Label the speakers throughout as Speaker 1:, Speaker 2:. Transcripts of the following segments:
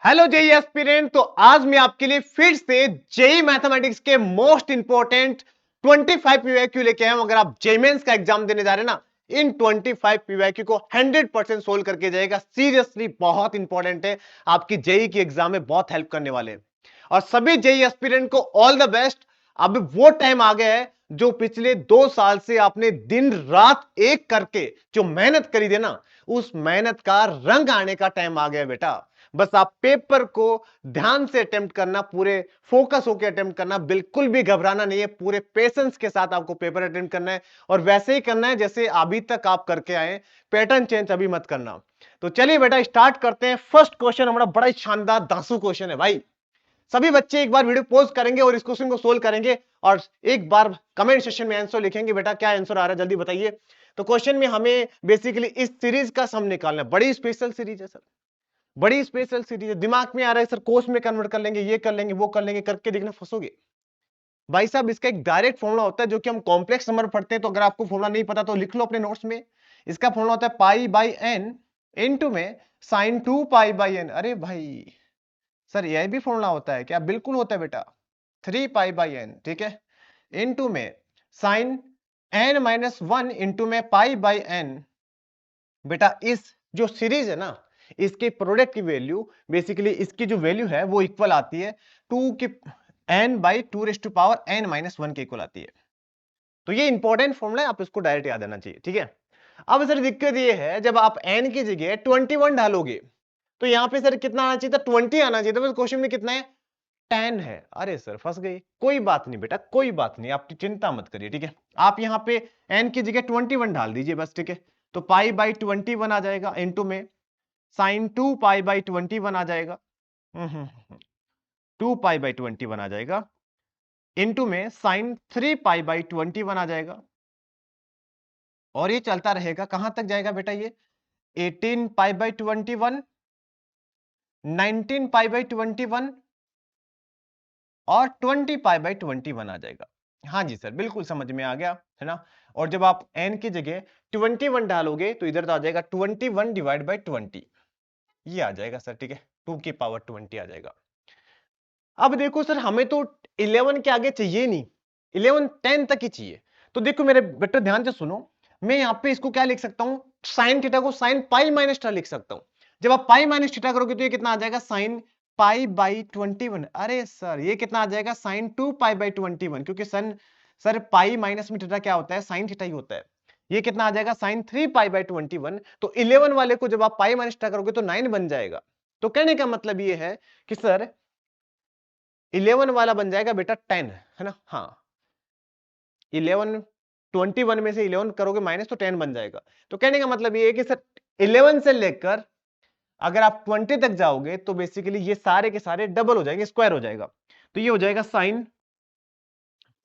Speaker 1: Hello JEE aspirant. तो आज मैं आपके लिए फिर से जेई मैथमेटिक्स के मोस्ट इंपोर्टेंट 25 पीवाईक्यू लेके आया हूं। अगर आप जेई मेंस का एग्जाम देने जा रहे हैं ना, इन 25 पीवाईक्यू को 100% सोल्व करके जाएगा। सीरियसली बहुत इंपॉर्टेंट है, आपकी जेई की एग्जाम में बहुत हेल्प करने वाले हैं। और सभी जेई एस्पिरेंट को ऑल द बेस्ट। अब वो टाइम आ गया है जो पिछले 2 साल से आपने दिन रात एक करके जो मेहनत करी थी ना, उस मेहनत का रंग आने का टाइम आ गया बेटा। बस आप पेपर को ध्यान से अटेम्प्ट करना, पूरे फोकस होकर अटेम्प्ट करना, बिल्कुल भी घबराना नहीं है। पूरे पेशेंस के साथ आपको पेपर अटेम्प्ट करना है और वैसे ही करना है जैसे अभी तक आप करके आए। पैटर्न चेंज अभी मत करना। तो चलिए बेटा स्टार्ट करते हैं। फर्स्ट क्वेश्चन हमारा बड़ा ही शानदार दांसू क्वेश्चन है भाई। सभी बच्चे एक बार वीडियो पॉज करेंगे और इस क्वेश्चन को सोल्व करेंगे और एक बार कमेंट सेक्शन में आंसर लिखेंगे। बेटा क्या आंसर आ रहा है जल्दी बताइए। तो क्वेश्चन में हमें बेसिकली इस सीरीज का सम निकालना है। बड़ी स्पेशल सीरीज है सर, बड़ी स्पेशल सीरीज है। दिमाग में आ रहा है सर कोर्स में कन्वर्ट कर लेंगे, ये कर लेंगे, वो कर लेंगे, करके देखना फंसोगे भाई साहब। इसका एक डायरेक्ट फॉर्मूला होता है जो कि हम कॉम्प्लेक्स नंबर पढ़ते हैं। तो अगर आपको फॉर्मूला नहीं पता तो लिख लो अपने नोट्स में। इसका फॉर्मूला होता है पाई बाई एन इनटू में साइन 2 पाई बाई एन। अरे भाई सर यह भी फॉर्मूला होता है क्या? बिल्कुल होता है बेटा। 3 पाई बाई एन, ठीक है, इनटू में साइन एन माइनस 1 इंटू में पाई बाई एन। बेटा इस जो सीरीज है ना, इसके प्रोडक्ट की वैल्यू, बेसिकली इसकी जो वैल्यू है वो इक्वल आती है 2 की n by 2 raise to power n minus 1 के इक्वल आती है। तो ये इंपॉर्टेंट फॉर्मूला है, आप इसको डायरेक्ट याद आना चाहिए, ठीक है। अब सर दिक्कत ये है, जब आप एन की जगह 21 डालोगे तो यहां पे सर कितना आना चाहिए था? 20 आना चाहिए था। क्वेश्चन में कितना है? 10 है। अरे सर फंस गई। कोई बात नहीं बेटा, कोई बात नहीं, आप चिंता मत करिए, ठीक है। आप यहाँ पे n की जगह 21 डाल दीजिए बस, ठीक है। तो पाई बाई 21 आ जाएगा, इंटू में साइन 2 पाई बाई 21 आ जाएगा, 2 पाई बाई 21 आ जाएगा, इंटू में साइन 3 पाई बाई 21 आ जाएगा। और ये चलता रहेगा, कहां तक जाएगा बेटा ये? 18 पाई बाई 21, 19 पाई बाई 21 और 20 पाई बाई 21 आ जाएगा। हाँ जी सर, बिल्कुल समझ में आ गया है ना। और जब आप n की जगह 21 डालोगे तो इधर तो आ जाएगा 21 डिवाइड बाई 20, ये आ जाएगा सर, ठीक है। 2 की पावर 20 आ जाएगा। अब देखो सर, हमें तो 11 के आगे चाहिए नहीं, 11 10 तक ही चाहिए। तो देखो मेरे बेटा ध्यान से सुनो, मैं यहां पे इसको क्या लिख सकता हूं? साइन थीटा को साइन पाई माइनस थीटा लिख सकता हूं। जब आप पाई माइनस थीटा करोगे तो ये कितना आ जाएगा? Sine pi by 21। अरे सर ये कितना आ जाएगा? साइन 2 पाई बाई 21, क्योंकि सर पाई माइनस में थीटा क्या होता है? साइन थीटा ही होता है। ये कितना आ जाएगा? Sine 3 pi by 21। तो 11 वाले को जब आप पाई माइनस थीटा करोगे तो 9 बन जाएगा। तो कहने का मतलब ये है कि सर 11 वाला बन जाएगा बेटा 10, है ना। हाँ, 11 21 में से 11 करोगे माइनस तो 10 बन जाएगा। तो कहने का मतलब ये है कि सर 11 से लेकर अगर आप 20 तक जाओगे तो बेसिकली ये सारे के सारे डबल हो जाएंगे, स्क्वायर हो जाएगा। तो ये हो जाएगा साइन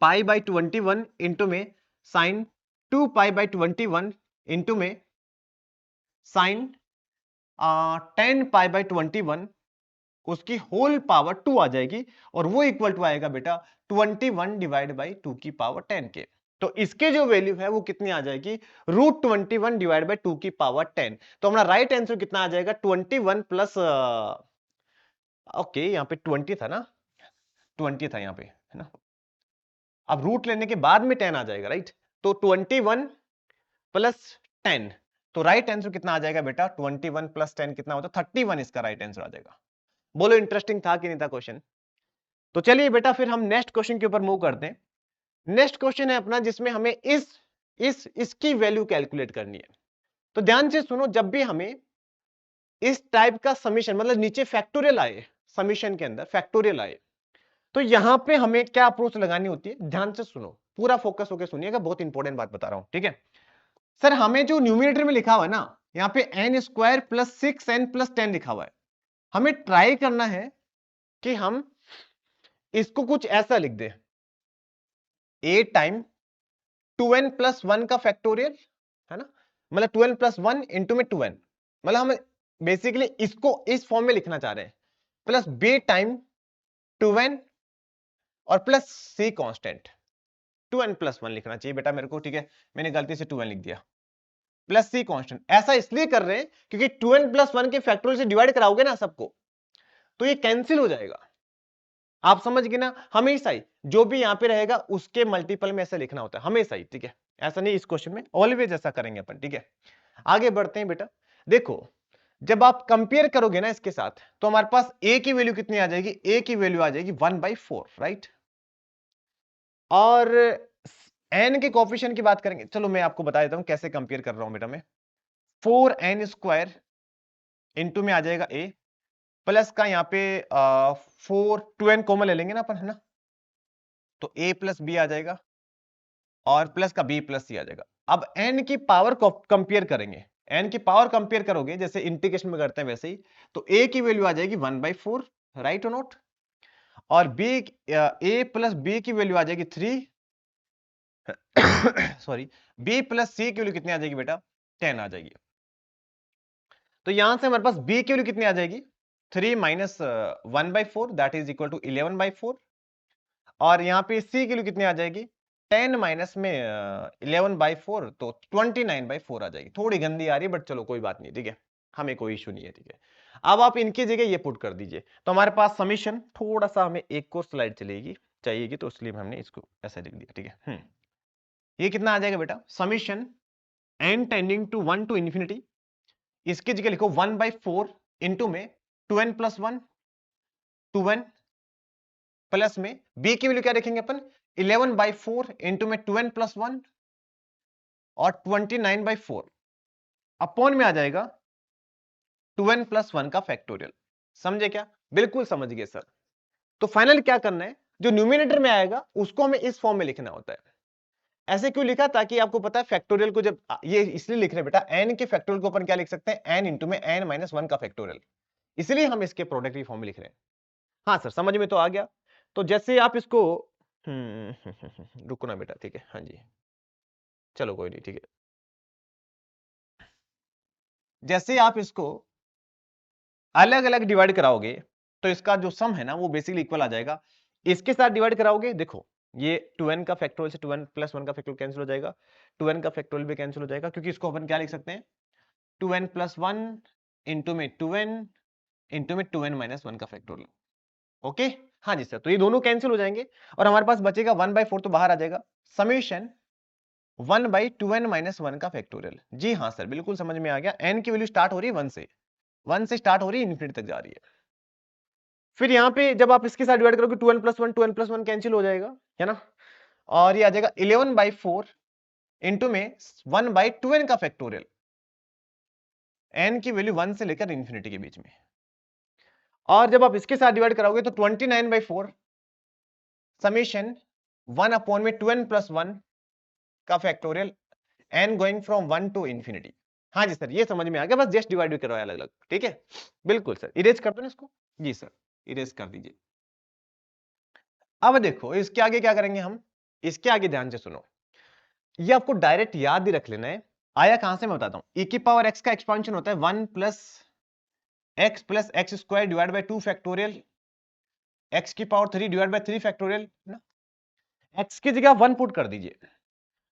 Speaker 1: पाई बाई 21 इंटू में साइन 2 पाई बाई 21 इंटू में साइन 10 पाई बाई 21, उसकी होल पावर 2 आ जाएगी और वो इक्वल टू आएगा बेटा 21 डिवाइड बाई 2 की पावर 10 के। तो इसके जो वैल्यू है वो कितनी आ जाएगी? √21 डिवाइड बाई 2 की पावर 10। तो हमारा राइट आंसर कितना आ जाएगा? 21 प्लस, ओके यहाँ पे 20 था ना, 20 था यहाँ पे, है ना। अब रूट लेने के बाद में 10 आ जाएगा, राइट। तो 21 प्लस 10, तो राइट आंसर कितना आ जाएगा बेटा? 21 प्लस 10 कितना होता है? 31 इसका राइट आंसर आ जाएगा। बोलो इंटरेस्टिंग था कि नहीं था क्वेश्चन? तो चलिए बेटा फिर हम नेक्स्ट क्वेश्चन के ऊपर मूव करते हैं। नेक्स्ट क्वेश्चन है अपना जिसमें हमें इसकी वैल्यू कैलकुलेट करनी है। तो ध्यान से सुनो, जब भी हमें इस टाइप का समीशन, मतलब नीचे फैक्टोरियल आए, समीशन के अंदर फैक्टोरियल आए, तो यहां पे हमें क्या अप्रोच लगानी होती है? ध्यान से सुनो, पूरा फोकस होकर सुनिएगा, बहुत इंपॉर्टेंट बात बता रहा हूं, ठीक है। सर हमें जो न्यूमिनेटर में लिखा हुआ है ना, यहां पे N square plus 6n plus 10 लिखा हुआ है। हमें ट्राई करना है कि हम इसको कुछ ऐसा लिख दे, ए टाइम 2n प्लस 1 का फैक्टोरियल, है ना। मतलब 2n प्लस 1 इंटू में 2n, मतलब हम बेसिकली इसको इस फॉर्म में लिखना चाह रहे हैं, प्लस बी टाइम 2n और प्लस सी कांस्टेंट। 2n प्लस 1 लिखना चाहिए बेटा मेरे को, ठीक है। मैंने गलती से 2n लिख दिया, प्लस सी कांस्टेंट। ऐसा इसलिए कर रहे हैं क्योंकि 2n प्लस 1 के फैक्टोरियल से डिवाइड कराओगे ना सबको, तो ये कैंसिल हो जाएगा। आप समझ गए ना, हमेशा ही जो भी यहां पे रहेगा उसके मल्टीपल में ऐसे लिखना होता है हमेशा ही, ठीक है, ऐसा नहीं इस क्वेश्चन में, ऑलवेज ऐसा करेंगे अपन, ठीक है। आगे बढ़ते हैं बेटा, देखो जब आप कंपेयर करोगे ना इसके साथ, तो हमारे पास ए की वैल्यू कितनी आ जाएगी, ए की वैल्यू आ जाएगी 1/4, राइट। और एन के कोफिशिएंट की बात करेंगे, चलो मैं आपको बता देता हूं कैसे कंपेयर कर रहा हूं बेटा मैं। 4n² इंटू में आ जाएगा ए, प्लस का यहाँ पे 2n कॉमन ले लेंगे ना अपन, है ना, तो a प्लस बी आ जाएगा और प्लस का b प्लस सी आ जाएगा। अब n की पावर को कंपेयर करेंगे, n की पावर कंपेयर करोगे जैसे इंटीग्रेशन में करते हैं वैसे ही, तो a की वैल्यू आ जाएगी 1/4, राइट और नोट, और b a प्लस b की वैल्यू आ जाएगी 3 सॉरी, b प्लस c की वैल्यू कितनी आ जाएगी बेटा, 10 आ जाएगी। तो यहां से हमारे पास b की वैल्यू कितनी आ जाएगी, 3 minus 1/4 that is equal to 11/4, और यहाँ पे c की वैल्यू कितनी आ जाएगी, 10 माइनस में 11/4 तो 29/4 आ जाएगी। थोड़ी गंदी आ रही है बट चलो कोई बात नहीं, ठीक है, हमें कोई इशू नहीं है, ठीक है। अब आप इनकी जगह ये पुट कर दीजिए, तो हमारे पास समीशन थोड़ा सा हमें एक और स्लाइड चलेगी चाहिएगी, तो इसलिए हमने इसको ऐसा लिख दिया, ठीक है। ये कितना आ जाएगा बेटा, summation n tending to 1 to infinity, इसकी जगह लिखो 1/4 इंटू में 2n प्लस 1, 2n प्लस में b की वैल्यू क्या रखेंगे अपन, 11/4 इंटू में 2n प्लस 1 और 29/4 अपॉन में आ जाएगा 2n प्लस 1 का फैक्टोरियल। समझे क्या, बिल्कुल समझ गए सर। तो फाइनल क्या करना है, जो न्यूमिनेटर में आएगा उसको हमें इस फॉर्म में लिखना होता है। ऐसे क्यों लिखा, ताकि आपको पता है फैक्टोरियल को जब ये इसलिए लिख रहे हैं बेटा, n के फैक्टोरियल को अपन क्या लिख सकते हैं, n इंटू में n माइनस 1 का फैक्टोरियल, इसलिए हम इसके प्रोडक्ट की फॉर्म में लिख रहे हैं। हाँ सर समझ में तो आ गया। तो जैसे आप इसको रुको ना बेटा, ठीक है, हाँ जी, चलो कोई नहीं, ठीक है। जैसे आप इसको अलग अलग डिवाइड कराओगे, तो इसका जो सम है ना वो बेसिकली इक्वल आ जाएगा। इसके साथ डिवाइड कराओगे, देखो ये 2n का फैक्टोरियल से 2n प्लस 1 का फैक्टोरियल कैंसिल हो जाएगा, 2n का फैक्टोरियल भी कैंसिल हो जाएगा, क्योंकि इसको अपन क्या लिख सकते हैं, 2n प्लस 1 इंटू में 2n इंटू में 2n माइनस 1 का फैक्टोरियल। ओके, हाँ जी सर, तो ये दोनों कैंसिल हो जाएंगे और हमारे पास बचेगा 1/4, तो बाहर आ जाएगा समेशन 1/2n माइनस 1 का फैक्टोरियल। जी हाँ सर, बिल्कुल समझ में आ गया। n की वैल्यू स्टार्ट हो रही है 1 से स्टार्ट हो रही है, इंफिनिटी तक जा रही है। फिर यहाँ पे जब आप इसके साथ डिवाइड करोगे 2n प्लस 1 कैंसिल हो जाएगा, है ना, और ये आ जाएगा 11/4 इंटू में 1/2n का फैक्टोरियल, n की वैल्यू 1 से लेकर इंफिनिटी के बीच में, और जब आप इसके साथ डिवाइड कराओगे तो 29/4 समेशन 1 अपॉन में 2n प्लस 1 का factorial, n going from 1 to infinity. हाँ जी सर, ये समझ में आ गया, बस जस्ट डिवाइड भी करवाया अलग अलग, ठीक है, बिल्कुल सर। इरेज कर दो ना इसको, जी सर, इरेज कर दीजिए। अब देखो इसके आगे क्या करेंगे हम, इसके आगे ध्यान से सुनो, ये आपको डायरेक्ट याद ही रख लेना है। आया कहां से मैं बताता हूं, e की पावर x का एक्सपांशन होता है 1 plus x square divide by 2 factorial, x की पावर 3 डिवाइड बाई 3 फैक्टोरियल ना, x की जगह 1 पुट कर दीजिए,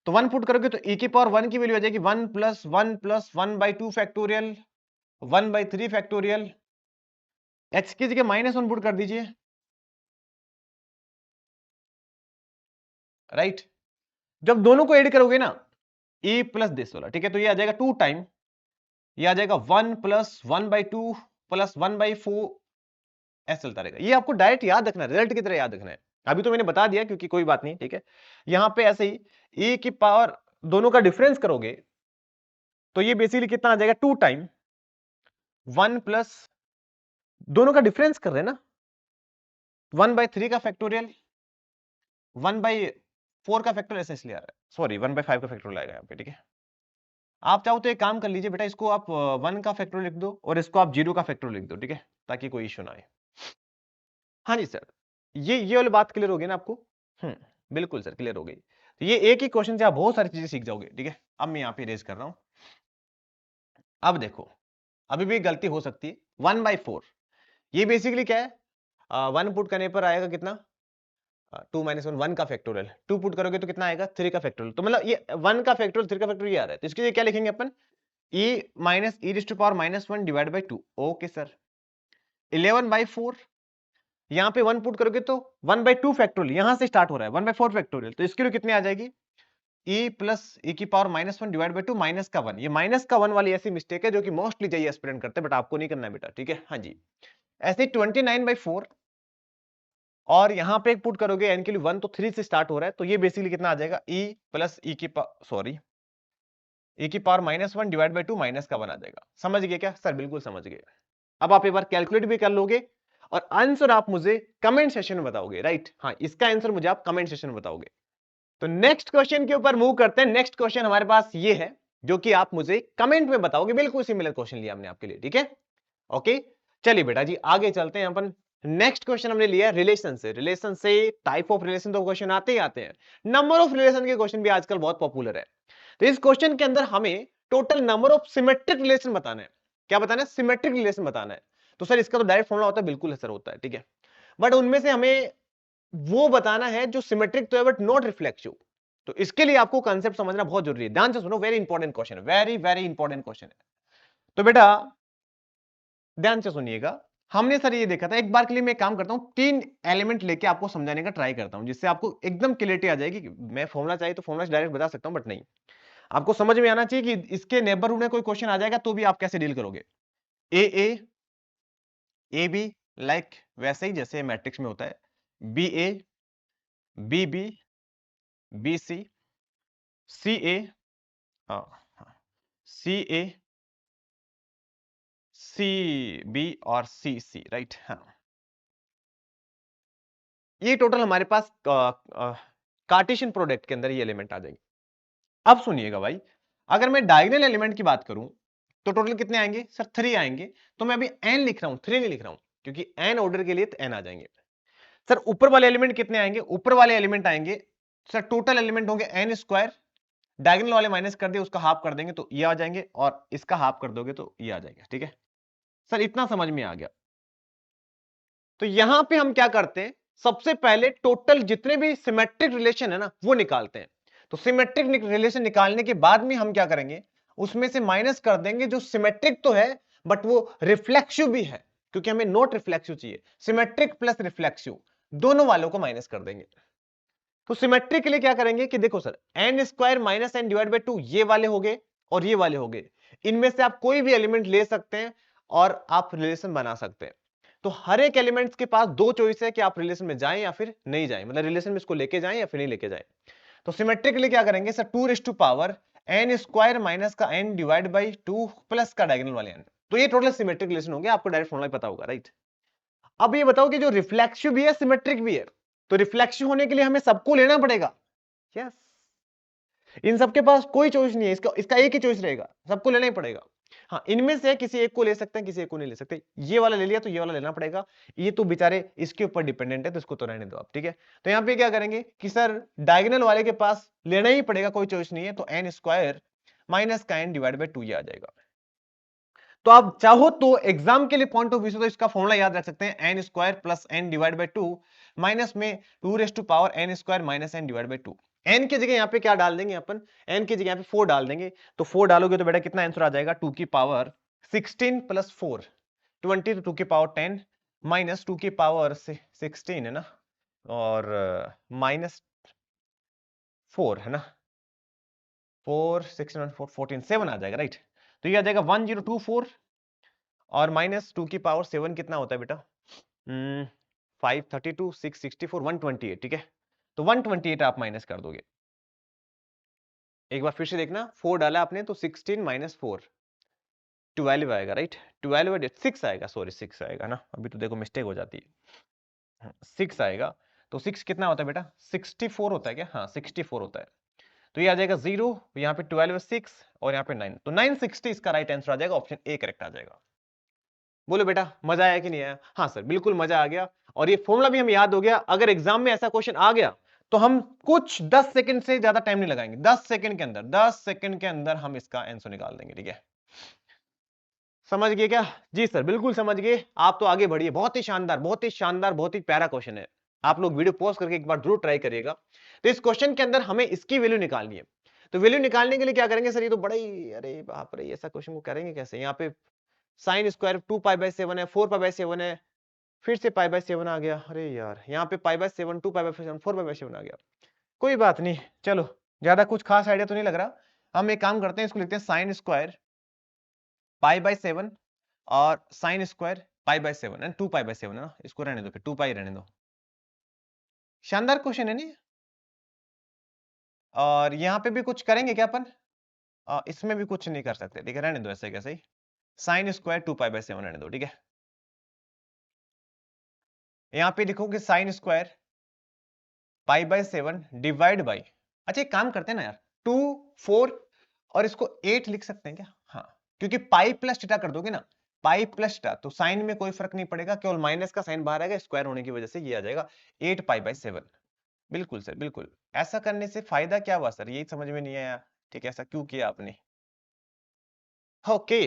Speaker 1: तो 1 पुट करोगे तो e की पावर 1 की वैल्यू आ जाएगी 1 प्लस 1/2 फैक्टोरियल 1/3 फैक्टोरियल, x की जगह -1 पुट कर दीजिए, राइट। जब दोनों को ऐड करोगे ना, e प्लस दिस वाला, ठीक है, तो ये आ जाएगा 2 टाइम, ये आ जाएगा 1 प्लस 1/2 प्लस 1/4, ऐसे चलता रहेगा। ये आपको डायरेक्ट याद रखना है, रिजल्ट की तरह याद रखना है। अभी तो मैंने बता दिया क्योंकि कोई बात नहीं, ठीक है। यहां पे ऐसे ही e की पावर दोनों का डिफरेंस करोगे तो ये बेसिकली कितना आ जाएगा, 2 टाइम 1 प्लस, दोनों का डिफरेंस कर रहे हैं ना, 1/3 का फैक्टोरियल 1/4 का फैक्टोरियल, ऐसे इसलिए आ रहा है, सॉरी 1/5 का फैक्टोरियल आएगा यहाँ पे, ठीक है। आप चाहो तो एक काम कर लीजिए बेटा, इसको आप 1 का फैक्टोरियल लिख दो और इसको आप 0 का फैक्टोरियल लिख दो, ठीक है, ताकि कोई इश्यू ना आए। हाँ जी सर, ये वाली बात क्लियर हो गई ना आपको, बिल्कुल सर क्लियर हो गई। तो ये एक ही क्वेश्चन से आप बहुत सारी चीजें सीख जाओगे, ठीक है। अब मैं यहाँ पे रेज कर रहा हूं, अब देखो अभी भी गलती हो सकती है, 1/4 ये बेसिकली क्या है, 1 पुट करने पर आएगा कितना, 2 - 1 1 का फैक्टोरियल, 2 पुट करोगे तो कितना आएगा 3 का फैक्टोरियल, तो मतलब ये 1 का फैक्टोरियल 3 का फैक्टोरियल ये आ रहा है, तो इसके लिए क्या लिखेंगे अपन, e - e⁻⁻1 divide by 2। Okay sir, 11/4, यहां पे 1 पुट करोगे तो 1/2 फैक्टोरियल, यहां से स्टार्ट हो रहा है 1/4 फैक्टोरियल, तो इसके लिए कितनी आ जाएगी e प्लस e की पावर -1 डिवाइड बाई 2 माइनस का 1। ये माइनस का 1 वाली ऐसी मिस्टेक है जो कि मोस्टली जेईई एस्पिरेंट करते हैं, बट आपको नहीं करना है बेटा, ठीक है। हाँ जी, ऐसे 29/4 और यहां पे एक पुट करोगे n के लिए 1, तो 3 से स्टार्ट हो रहा है, तो ये बेसिकली कितना आ जाएगा e प्लस e की सॉरी e की पावर -1 डिवाइड बाई 2 माइनस का 1 आ जाएगा। समझ गए क्या सर? बिल्कुल समझ गए। अब आप एक बार कैलकुलेट भी कर लोगे और आंसर आप मुझे कमेंट सेशन में बताओगे, राइट? हाँ, इसका आंसर मुझे आप कमेंट सेशन में बताओगे। तो नेक्स्ट क्वेश्चन के ऊपर मूव करते हैं। नेक्स्ट क्वेश्चन हमारे पास ये है जो कि आप मुझे कमेंट में बताओगे। बिल्कुल सिमिलर क्वेश्चन लिया हमने आपके लिए, ठीक है। ओके, चलिए बेटा जी आगे चलते हैं। अपन नेक्स्ट क्वेश्चन हमने लिया रिलेशन से। रिलेशन से टाइप ऑफ रिलेशन तो क्वेश्चन आते ही आते हैं, नंबर ऑफ रिलेशन के क्वेश्चन भी आजकल बहुत पॉपुलर है। तो इस क्वेश्चन के अंदर हमें total number of symmetric relation बताना है। क्या बताना है? सिमेट्रिक रिलेशन बताना है। तो सर इसका तो डायरेक्ट फॉर्मूला होता है, बिल्कुल सर होता है, ठीक है। बट उनमें से हमें वो बताना है जो सिमेट्रिक तो है बट नॉट रिफ्लेक्सिव। तो इसके लिए आपको कांसेप्ट समझना बहुत जरूरी है। ध्यान से सुनो, वेरी इंपॉर्टेंट क्वेश्चन है, वेरी वेरी इंपॉर्टेंट क्वेश्चन है। तो बेटा ध्यान से सुनिएगा। हमने सर ये देखा था, एक बार के लिए मैं काम करता हूं, 3 एलिमेंट लेके आपको समझाने का ट्राई करता हूं, जिससे आपको एकदम क्लियरिटी आ जाएगी कि मैं फॉर्मूला चाहिए तो फॉर्मूला डायरेक्ट बता सकता हूं, बट नहीं, आपको समझ में आना चाहिए कि इसके नेबरहुड में कोई क्वेश्चन आ जाएगा तो भी आप कैसे डील करोगे। ए बी, लाइक वैसे ही जैसे मैट्रिक्स में होता है, बी ए, बी बी, बी सी, सी ए, सी ए, सी बी और सी सी, राइट। हाँ, ये टोटल हमारे पास कार्टेशियन प्रोडक्ट के अंदर ये एलिमेंट आ जाएंगे। अब सुनिएगा भाई, अगर मैं डायगोनल एलिमेंट की बात करूं तो टोटल कितने आएंगे सर? 3 आएंगे। तो मैं अभी n लिख रहा हूं, 3 नहीं लिख रहा हूं, क्योंकि n ऑर्डर के लिए तो n आ जाएंगे। सर ऊपर वाले एलिमेंट कितने आएंगे? ऊपर वाले एलिमेंट आएंगे सर, टोटल एलिमेंट होंगे n स्क्वायर, डायगोनल वाले माइनस कर दिए, उसका हाफ कर देंगे तो ये आ जाएंगे, और इसका हाफ कर दोगे तो ये आ जाएंगे, ठीक है सर। इतना समझ में आ गया। तो यहां पे हम क्या करते हैं, सबसे पहले टोटल जितने भी सिमेट्रिक रिलेशन है ना वो निकालते हैं। तो सिमेट्रिक रिलेशन निकालने के बाद में हम क्या करेंगे, उसमें से माइनस कर देंगे जो सिमेट्रिक तो है बट वो रिफ्लेक्सिव भी है, क्योंकि हमें नॉट रिफ्लेक्सिव चाहिए। सिमेट्रिक प्लस रिफ्लेक्सिव दोनों वालों को माइनस कर देंगे। तो सिमेट्रिक के लिए क्या करेंगे कि देखो sir, n square minus n divide by 2 ये वाले हो गए और ये वाले हो गए, इनमें से आप कोई भी एलिमेंट ले सकते हैं और आप रिलेशन बना सकते हैं। तो हर एक एलिमेंट्स के पास दो चॉइस है कि आप रिलेशन में जाएं या फिर नहीं जाएं, मतलब रिलेशन में इसको लेके जाएं या फिर नहीं लेके जाएं। तो सिमेट्रिक के लिए क्या करेंगे sir, 2 raise to power n square minus का एन डिवाइड बाई 2 प्लस का डायगोनल वाले एन। तो ये टोटल सिमेट्रिक रिलेशन होंगे, आपको डायरेक्ट फॉर्मूला पता होगा, राइट। अब ये बताओ कि जो रिफ्लेक्सिव भी है सिमेट्रिक भी है, तो रिफ्लेक्सिव होने के लिए हमें सबको लेना पड़ेगा। यस, इन सबके पास कोई चॉइस नहीं है, इसका इसका एक ही चॉइस रहेगा, सबको लेना ही पड़ेगा। हाँ, इनमें से किसी एक को ले सकते हैं, किसी एक को नहीं ले सकते। ये वाला ले लिया तो ये वाला लेना पड़ेगा, ये तो बेचारे इसके ऊपर डिपेंडेंट है तो इसको तो रहने दो आप, ठीक है। तो यहाँ पे क्या करेंगे कि सर डायगोनल वाले के पास लेना ही पड़ेगा, कोई चॉइस नहीं है, तो एन स्क्वायर माइनस का एन डिवाइड बाई 2 ये आ जाएगा। तो आप चाहो तो एग्जाम के लिए पॉइंट ऑफ व्यू से तो इसका फॉर्मूला याद रख सकते हैं, n square plus n divide by 2 minus में 2 raise to power n square minus n divide by 2। N की जगह यहाँ पे क्या डाल देंगे अपन, एन की जगह यहाँ पे 4 डाल देंगे। तो 4 डालोगे तो बेटा कितना आंसर आ जाएगा, 2 की पावर 16 प्लस 4 20, तो 2 की पावर 10 माइनस 2 की पावर 16 है ना, और माइनस 4 है ना, 4 16 4 14 7 आ जाएगा, राइट। तो ये आ जाएगा 1024 और माइनस 2 की पावर 7 कितना होता है बेटा, 532 664 128, ठीक है। तो 128 आप माइनस कर दोगे। एक बार फिर से देखना, 4 डाला आपने तो 16 माइनस 4 12 आएगा, राइट। 12 6 आएगा, सॉरी 6 आएगा ना, अभी तो देखो मिस्टेक हो जाती है, 6 आएगा। तो 6 कितना होता है बेटा, 64 होता है क्या? हाँ 64 होता है। तो ये आ जाएगा 0, यहाँ पे 12 6 और यहाँ पे 9, तो 960 इसका राइट आंसर आ जाएगा, ऑप्शन ए करेक्ट आ जाएगा। बोलो बेटा मजा आया कि नहीं आया? हाँ सर बिल्कुल मजा आ गया, और ये फॉर्मूला भी हमें याद हो गया। अगर एग्जाम में ऐसा क्वेश्चन आ गया तो हम कुछ 10 सेकंड से ज्यादा टाइम नहीं लगाएंगे, 10 सेकंड के अंदर, 10 सेकंड के अंदर हम इसका आंसर निकाल देंगे, ठीक है। समझ गए क्या? जी सर बिल्कुल समझ गए। आप तो आगे बढ़िए, बहुत ही शानदार, बहुत ही शानदार, बहुत ही प्यारा क्वेश्चन है। आप लोग वीडियो पॉज करके एक बार जरूर ट्राई करिएगा। तो इस क्वेश्चन के अंदर हमें इसकी वैल्यू निकालनी है। तो वैल्यू निकालने के लिए क्या करेंगे सर, ये तो बड़ा ही, अरे बाप रे, ऐसा क्वेश्चन को करेंगे कैसे? यहाँ पे साइन स्क्वायर 2π/7 है, 4π/7 है, फिर से π/7 आ गया। अरे यार यहाँ पे π/7 2π/7 4π/7 आ गया। कोई बात नहीं, चलो ज्यादा कुछ खास आइडिया तो नहीं लग रहा। हम एक काम करते हैं, इसको लिखते हैं साइन स्क्वायर π/7 और साइन स्क्वायर π/7 है, 2π/7 है ना, इसको रहने दो, फिर 2π रहने दो। शानदार क्वेश्चन है नहीं? और यहाँ पे भी कुछ करेंगे क्या अपन? इसमें भी कुछ नहीं कर सकते, ठीक है, रहने दो ऐसे कैसे ही। साइन स्क्वायर 2π/7 रहने दो, ठीक है। यहाँ पे लिखोगे साइन स्क्वायर π/7 डिवाइड बाई, अच्छा एक काम करते हैं ना यार, 2 4 और इसको 8 लिख सकते हैं क्या? हाँ, क्योंकि पाई प्लस थीटा कर दोगे ना, पाई प्लस थीटा, तो साइन में कोई फर्क नहीं पड़ेगा, केवल माइनस का साइन बाहर आएगा, स्क्वायर होने की वजह से ये आ जाएगा 8π/7। बिल्कुल सर, बिल्कुल। ऐसा करने से फायदा क्या हुआ सर, यही समझ में नहीं आया, ठीक है, ऐसा क्यों किया आपने? ओके,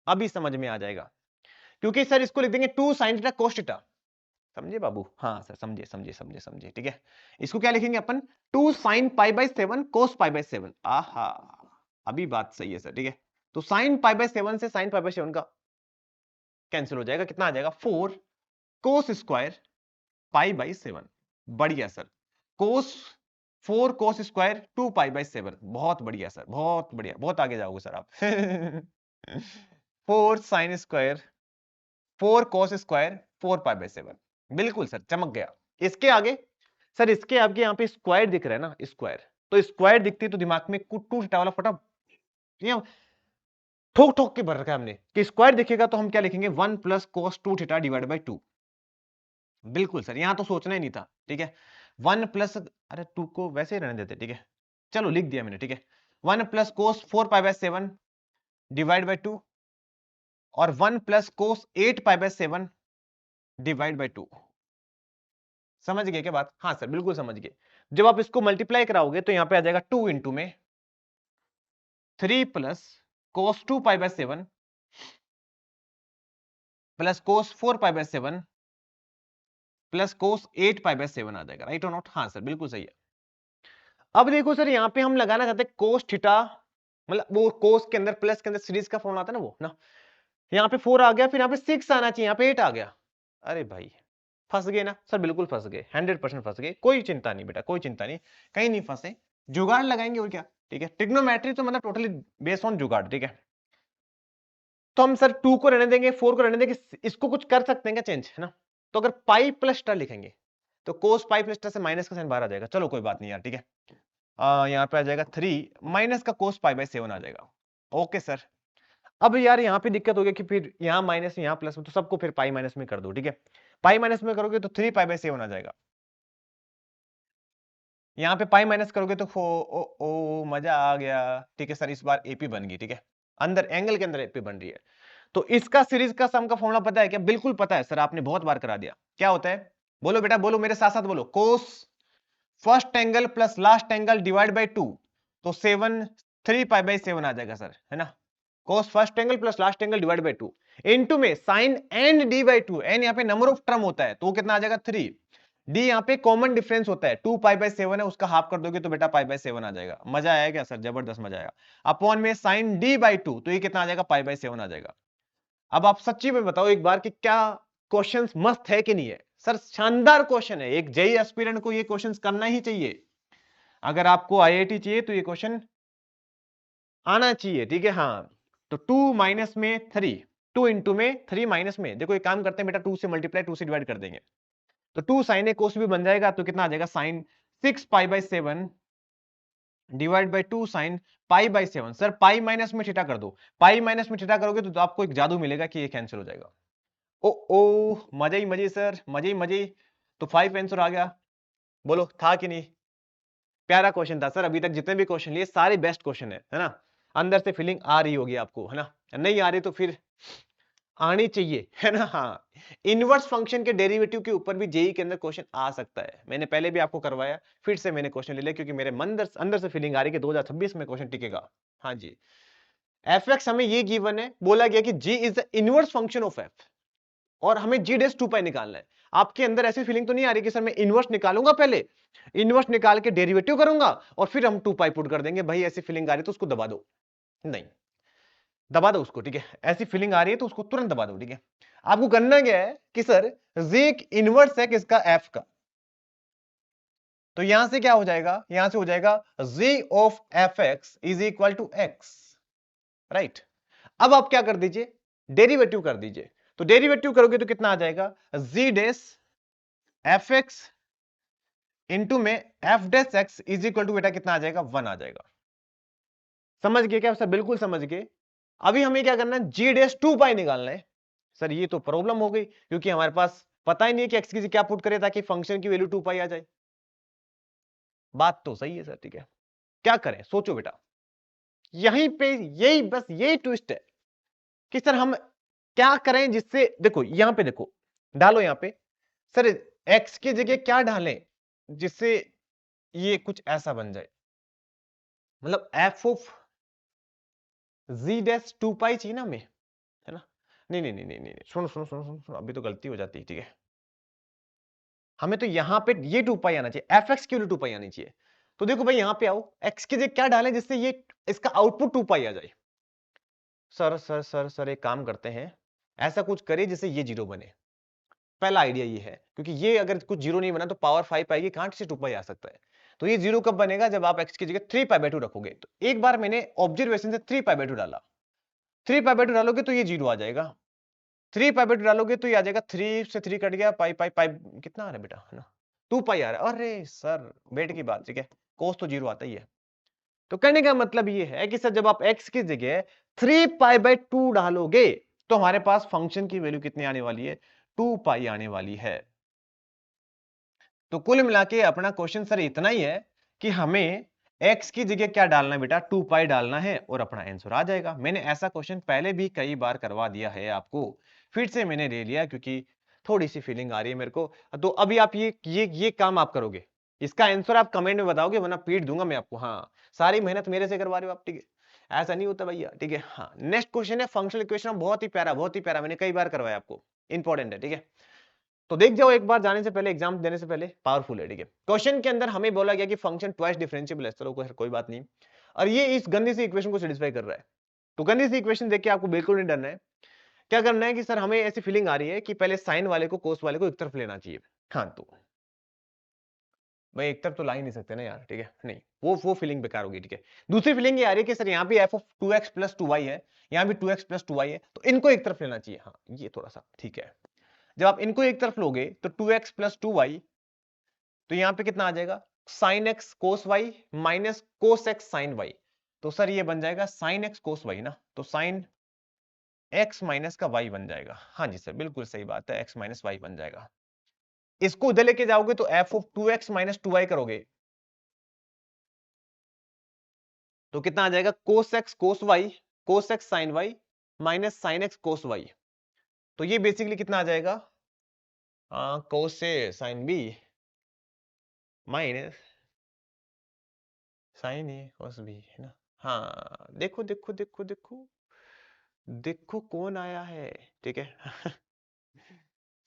Speaker 1: अभी समझ में आ जाएगा, क्योंकि सर इसको लिख देंगे 2 साइन थीटा कोस थीटा, समझे बाबू? हाँ सर, समझे समझे समझे समझे, ठीक है। इसको क्या लिखेंगे अपन? 2 साइन π/7 कोस π/7। आहा, अभी बात सही है सर, ठीक है। तो साइन π/7 से साइन π/7 का कैंसिल हो जाएगा, कितना आ जाएगा? 4 कोस स्क्वायर π/7। बढ़िया सर, कोस 4 कोस स्क्वायर 2π/7, बहुत बढ़िया सर, बहुत बढ़िया, बहुत आगे जाओगे सर आप। 4 साइन स्क्वायर 4 कोस स्क्वायर 4π/7, बिल्कुल सर, चमक गया। इसके आगे सर, इसके आगे यहाँ पे स्क्वायर दिख रहा है ना, स्क्वायर, तो स्क्वायर दिखती है तो दिमाग में 2 थीटा वाला फटा ठोक ठोक के भर रखा है हमने कि स्क्वायर दिखेगा तो हम क्या लिखेंगे? 1 plus cos 2 theta divide by 2। बिल्कुल सर, यहां तो सोचना ही नहीं था, ठीक है। 1 प्लस, अरे 2 को वैसे ही रहने देते, ठीक है, चलो लिख दिया मैंने, ठीक है। 1 प्लस कोस 4π/7 डिवाइड बाई 2 और 1 प्लस कोस 8π/7 डिवाइड बाई 2। समझ गए क्या बात? हाँ सर, बिल्कुल समझ गए। जब आप इसको मल्टीप्लाई कराओगे तो यहां पे आ जाएगा 2 इंटू में 3 plus cos 2π/7 plus cos 4π/7 plus cos 8π/7 आ जाएगा, राइट और नॉट? हाँ सर, बिल्कुल सही है। अब देखो सर, यहां पे हम लगाना चाहते हैं कोस थीटा, मतलब वो कोस के अंदर प्लस के अंदर सीरीज का फॉर्म आता है ना, वो ना, यहाँ पे 4 आ गया, फिर यहाँ पे 6 आना चाहिए, यहाँ पे 8 आ गया। अरे भाई, फंस गए ना सर? बिल्कुल फंस गए, 100% फंस गए। कोई चिंता नहीं बेटा, कोई चिंता नहीं, कहीं नहीं फंसे, जुगाड़ लगाएंगे और क्या, ठीक है। ट्रिग्नोमेट्री तो मतलब टोटली बेस्ड ऑन जुगाड़, ठीक है। तो हम सर 2 को रहने देंगे, 4 को रहने देंगे, इसको कुछ कर सकते हैं क्या चेंज, है ना? तो अगर पाई प्लस टा लिखेंगे तो कोस पाई प्लस टा से माइनस का साइन बाहर आ जाएगा, चलो कोई बात नहीं यार, ठीक है। यहाँ पे आ जाएगा 3 माइनस का कोस π/7 आ जाएगा। ओके सर, अब यार यहाँ पे दिक्कत हो गई कि फिर यहाँ माइनस यहाँ प्लस में, तो सबको फिर पाई माइनस में कर दो, ठीक है। पाई माइनस में करोगे तो 3π/7 आ जाएगा, यहाँ पे पाई माइनस करोगे तो ओ मजा आ गया, ठीक है सर। इस बार एपी बन गई, ठीक है, अंदर एंगल के अंदर एपी बन रही है। तो इसका सीरीज का सम का फॉर्मूला पता है क्या? बिल्कुल पता है सर, आपने बहुत बार करा दिया। क्या होता है? बोलो बेटा, बोलो मेरे साथ साथ बोलो, cos first angle plus last angle divide by 2, तो 7 3π/7 आ जाएगा सर, है ना। Cos first angle plus last angle divide by 2 into में साइन एंड डी बाई 2, एन यहाँ पे नंबर ऑफ टर्म होता है, तो कितना आ जाएगा? 3। डी यहाँ पे कॉमन डिफरेंस होता है, 2π/7 है, उसका हाफ कर दोगे तो बेटा π/7 आ जाएगा। मजा आया क्या सर? जबरदस्त मजा आएगा। अपॉन में साइन डी बाई 2, तो ये कितना आ जाएगा? π/7 आ जाएगा। अब आप सच्ची में बताओ एक बार कि क्या क्वेश्चंस मस्त है कि नहीं है? सर शानदार क्वेश्चन है, एक जेई एस्पिरेंट को ये क्वेश्चंस करना ही चाहिए। अगर आपको आईआईटी चाहिए तो ये क्वेश्चन आना चाहिए, ठीक है। हाँ, तो 2 माइनस में 3, 2 इंटू में 3 माइनस में, देखो एक काम करते हैं बेटा, 2 से मल्टीप्लाई 2 से डिवाइड कर देंगे, तो 2 साइन ए कोस भी बन जाएगा, तो कितना आ जाएगा? Sine 6π/7 divide by 2 sine π/7। Sir pi minus में थीटा कर दो, पाई माइनस में थीटा करोगे तो आपको एक जादू मिलेगा कि ये कैंसिल हो जाएगा। ओ मजे ही मजे सर, मजे ही मजे। तो 5 आंसर आ गया, बोलो था कि नहीं? प्यारा क्वेश्चन था सर, अभी तक जितने भी क्वेश्चन लिए सारे बेस्ट क्वेश्चन है ना। अंदर से फीलिंग आ रही होगी आपको, है ना। नहीं आ रही तो फिर आनी चाहिए, है ना। हाँ, इनवर्स फंक्शन के डेरिवेटिव के ऊपर भी जेई के अंदर क्वेश्चन आ सकता है। मैंने पहले भी आपको करवाया, फिर से मैंने क्वेश्चन ले लिया क्योंकि मेरे अंदर से फीलिंग आ रही है कि 2026 में क्वेश्चन टिकेगा। हाँ जी, एफ एक्स हमें ये गिवन है, बोला गया कि G is the inverse function of F, और हमें जी डेस 2 पाई निकालना है। आपके अंदर ऐसी फीलिंग तो नहीं आ रही कि सर मैं इनवर्स निकालूंगा, पहले इनवर्स निकाल के डेरिवेटिव करूंगा और फिर हम 2 पाई पुट कर देंगे? भाई ऐसी फीलिंग आ रही तो उसको दबा दो। नहीं, दबा दो उसको, ठीक है। ऐसी फीलिंग आ रही है तो उसको तुरंत दबा दो, ठीक है। आपको करना क्या है कि सर जी इनवर्स है किसका, एफ का। तो यहां से क्या हो जाएगा, यहां से हो जाएगा G of F X is equal to X, right. अब आप क्या कर दीजिए, डेरिवेटिव कर दीजिए। तो डेरिवेटिव करोगे तो कितना आ जाएगा, g dash f x into में f dash x is equal to बेटा कितना आ जाएगा, 1 आ जाएगा। समझ गए क्या सर, बिल्कुल समझ गए। अभी हमें क्या करना है, जी डेस 2 पाई निकालना है। सर ये तो प्रॉब्लम हो गई, क्योंकि हमारे पास पता ही नहीं है कि एक्स की क्या पुट करे ताकि फंक्शन की वैल्यू 2 पाई आ जाए। बात तो सही है सर, ठीक है। क्या करें, सोचो बेटा। यहीं पे यही बस यही ट्विस्ट है कि सर हम क्या करें जिससे, देखो यहां पे देखो, डालो यहां पे सर एक्स की जगह क्या डालें जिससे ये कुछ ऐसा बन जाए, मतलब एफ ऑफ जी डैश 2 पाई चाहिए ना हमें, है ना। नहीं नहीं नहीं नहीं नहीं, सुनो सुनो सुनो सुनो सुनो, अभी तो गलती हो जाती है, ठीक है। हमें तो यहां पे ये 2 पाई आना चाहिए, एफ एक्स की वैल्यू 2 पाई आनी चाहिए। तो देखो भाई यहां पे आओ, एक्स की जगह क्या डालें जिससे ये इसका आउटपुट 2 पाई आ जाए। सर सर सर सर एक काम करते हैं, ऐसा कुछ करिए जिससे ये जीरो बने। पहला आइडिया ये है, क्योंकि ये अगर कुछ जीरो नहीं बना तो पावर 5 आएगी, कहां से 2 पाई आ सकता है। तो ये जीरो कब बनेगा, जब आप एक्स की जगह 3 पाई बाय 2 रखोगे। तो एक बार मैंने ऑब्जर्वेशन से 3 पाई बाय 2 डाला, 3 पाई बाय 2 डालोगे तो ये जीरो आ जाएगा। 3 पाई बाय 2 डालोगे तो ये आ जाएगा, 3 से 3 कट गया, पाई पाई पाई कितना आ रहा है बेटा, है ना 2 पाई आ रहा है। अरे सर बेट की बात, ठीक है, कोस तो जीरो आता ही है। तो कहने का मतलब ये है कि सर जब आप x की जगह 3 पाई बाय 2 डालोगे तो हमारे पास फंक्शन की वैल्यू कितनी आने वाली है, 2 पाई आने वाली है। तो कुल मिला के अपना क्वेश्चन सर इतना ही है कि हमें x की जगह क्या डालना है बेटा, 2 पाई डालना है और अपना आंसर आ जाएगा। मैंने ऐसा क्वेश्चन पहले भी कई बार करवा दिया है आपको, फिर से मैंने ले लिया क्योंकि थोड़ी सी फीलिंग आ रही है मेरे को। तो अभी आप ये काम आप करोगे, इसका आंसर आप कमेंट में बताओगे वरना पीट दूंगा मैं आपको। हाँ, सारी मेहनत मेरे से करवा रहे हो आप, ठीक है, ऐसा नहीं होता भैया, ठीक है। हाँ, नेक्स्ट क्वेश्चन है फंक्शनल इक्वेशन, बहुत ही प्यारा, बहुत ही प्यारा, मैंने कई बार करवाया आपको, इंपॉर्टेंट है, ठीक है। तो देख जाओ एक बार जाने से पहले, एग्जाम देने से पहले, पावरफुल है, ठीक है। क्वेश्चन के अंदर हमें बोला गया कि फंक्शन ट्वाइस डिफरेंशिएबल है, चलो कोई बात नहीं, और ये इस गंदी सी इक्वेशन को सेटिस्फाई कर रहा है। तो गंदी सी इक्वेशन देख के आपको बिल्कुल नहीं डरना है। क्या करना है कि सर हमें ऐसी फीलिंग आ रही है कि पहले साइन वाले को कोस वाले को एक तरफ लेना चाहिए। हाँ, तो भाई एक तरफ तो ला ही नहीं सकते ना यार, ठीक है, नहीं, वो फीलिंग बेकार होगी, ठीक है। दूसरी फीलिंग ये आ रही है कि सर यहाँ पे f of 2x plus 2y है, यहाँ भी 2x प्लस 2y है, तो इनको एक तरफ लेना चाहिए। हाँ, ये थोड़ा सा ठीक है। जब आप इनको एक तरफ लोगे तो 2x प्लस 2y, तो यहां पे कितना आ जाएगा, sine X cos Y minus cos X sine Y. तो सर ये बन जाएगा साइन एक्स कोस वाई ना, तो साइन एक्स माइनस का वाई बन जाएगा। हाँ जी सर, बिल्कुल सही बात है, एक्स माइनस वाई बन जाएगा। इसको उधर लेके जाओगे तो F of 2x minus 2y करोगे तो कितना आ जाएगा, cos X sine Y minus sine X cos Y. तो ये बेसिकली कितना आ जाएगा, कोस से sine B minus sine A cos B, है ना। हाँ, देखो देखो देखो देखो देखो कौन आया है, ठीक है।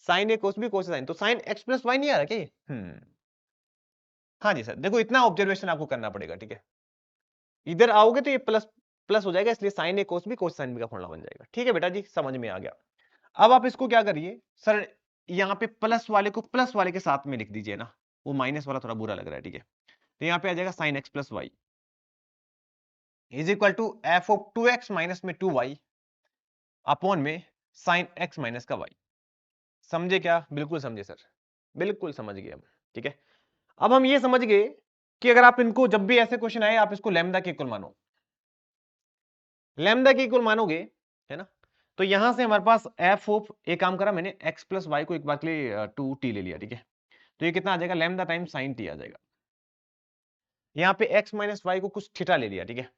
Speaker 1: Sign A cos B cos sign, तो साइन एक्स प्लस वाई नहीं आ रहा क्या ये? हाँ जी सर, देखो इतना ऑब्जर्वेशन आपको करना पड़ेगा, ठीक है। इधर आओगे तो ये प्लस प्लस हो जाएगा, इसलिए sine A cos B cos sine B का फॉर्मूला बन जाएगा, ठीक है बेटा जी, समझ में आ गया। अब आप इसको क्या करिए सर, यहाँ पे प्लस वाले को प्लस वाले के साथ में लिख दीजिए ना, वो माइनस वाला थोड़ा बुरा लग रहा है, ठीक है। तो यहाँ पे आ जाएगा sine x plus y is equal to f of 2x minus में 2y अपॉन में साइन एक्स माइनस का वाई। समझे क्या, बिल्कुल समझे सर, बिल्कुल समझ गए हम, ठीक है। अब हम ये समझ गए कि अगर आप इनको जब भी ऐसे क्वेश्चन आए आप इसको लैम्डा के इक्वल मानो, लैम्डा के इक्वल मानोगे, है ना। तो यहां से हमारे पास एफ ऑफ, एक काम करा मैंने, एक्स प्लस वाई को एक बार के लिए 2t ले लिया, ठीक है। तो ये कितना आ जाएगा, लैम्डा टाइम साइन टी आ जाएगा। यहाँ पे एक्स माइनस वाई को कुछ थीटा ले लिया, ठीक है।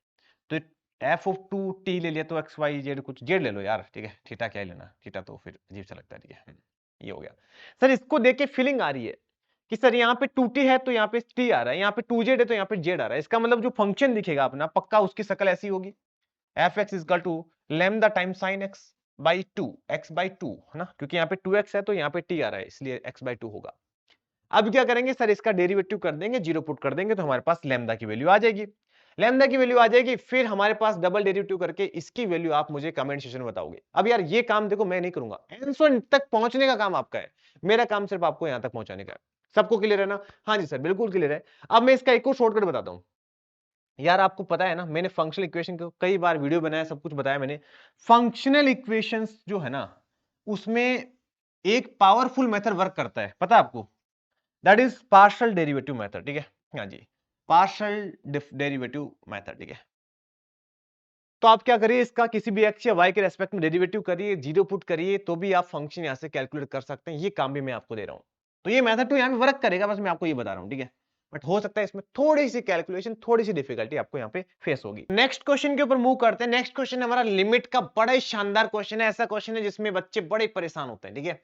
Speaker 1: तो एफ ऑफ 2t ले लिया, तो एक्स वाई जेड कुछ जेड ले लो यार, ठीक है, थीटा क्या ही लेना, थीटा तो फिर अजीब सा लगता है, ठीक है। ये हो गया सर। इसको देख के फीलिंग आ रही है कि सर यहाँ पे 2t है तो यहाँ पे t आ रहा है, यहाँ पे 2z है तो यहाँ पे z आ रहा है। इसका मतलब जो फंक्शन दिखेगा अपना पक्का उसकी शक्ल ऐसी होगी, f x is equal to lambda time sine x by two, x by two, है ना, क्योंकि यहाँ पे 2x है तो यहाँ पे t आ रहा है इसलिए x बाई टू होगा। अब क्या करेंगे सर, इसका डेरिवेटिव कर देंगे, जीरो पुट कर देंगे तो हमारे पास लैम्डा की वैल्यू आ जाएगी। लैम्डा की वैल्यू आ जाएगी, फिर हमारे पास डबल डेरिवेटिव करके इसकी वैल्यू आप मुझे कमेंट सेक्शन में बताओगे। अब यार ये काम देखो मैं नहीं करूंगा, आंसर तक पहुंचने का काम आपका है, मेरा काम सिर्फ आपको यहां तक पहुंचाने का है। सबको क्लियर है ना? हाँ जी सर बिल्कुल क्लियर है। अब मैं इसका एक और शॉर्टकट बताता हूं। यार आपको पता है ना, मैंने फंक्शनल इक्वेशन को कई बार वीडियो बनाया, सब कुछ बताया मैंने। फंक्शनल इक्वेशंस जो है ना, उसमें एक पावरफुल मेथड वर्क करता है, पता है आपको? That is partial derivative method, ठीक है? हाँ जी, पार्शियल डेरिवेटिव मेथड, ठीक है? तो आप क्या करिए, इसका किसी भी एक्स या वाई के रेस्पेक्ट में डेरिवेटिव करिए, जीरो पुट करिए, तो भी आप फंक्शन यहां से कैलकुलेट कर सकते हैं। ये काम भी मैं आपको दे रहा हूं, तो ये मेथड तो यहां पे वर्क करेगा, बस मैं आपको ये बता रहा हूं, ठीक है? बट हो सकता है इसमें थोड़ी सी कैलकुलेशन, थोड़ी सी डिफिकल्टी आपको यहाँ पे फेस होगी। नेक्स्ट क्वेश्चन के ऊपर मूव करते हैं। नेक्स्ट क्वेश्चन हमारा लिमिट का बड़ा ही शानदार क्वेश्चन है। ऐसा क्वेश्चन है जिसमें बच्चे बड़े परेशान होते हैं, ठीक है?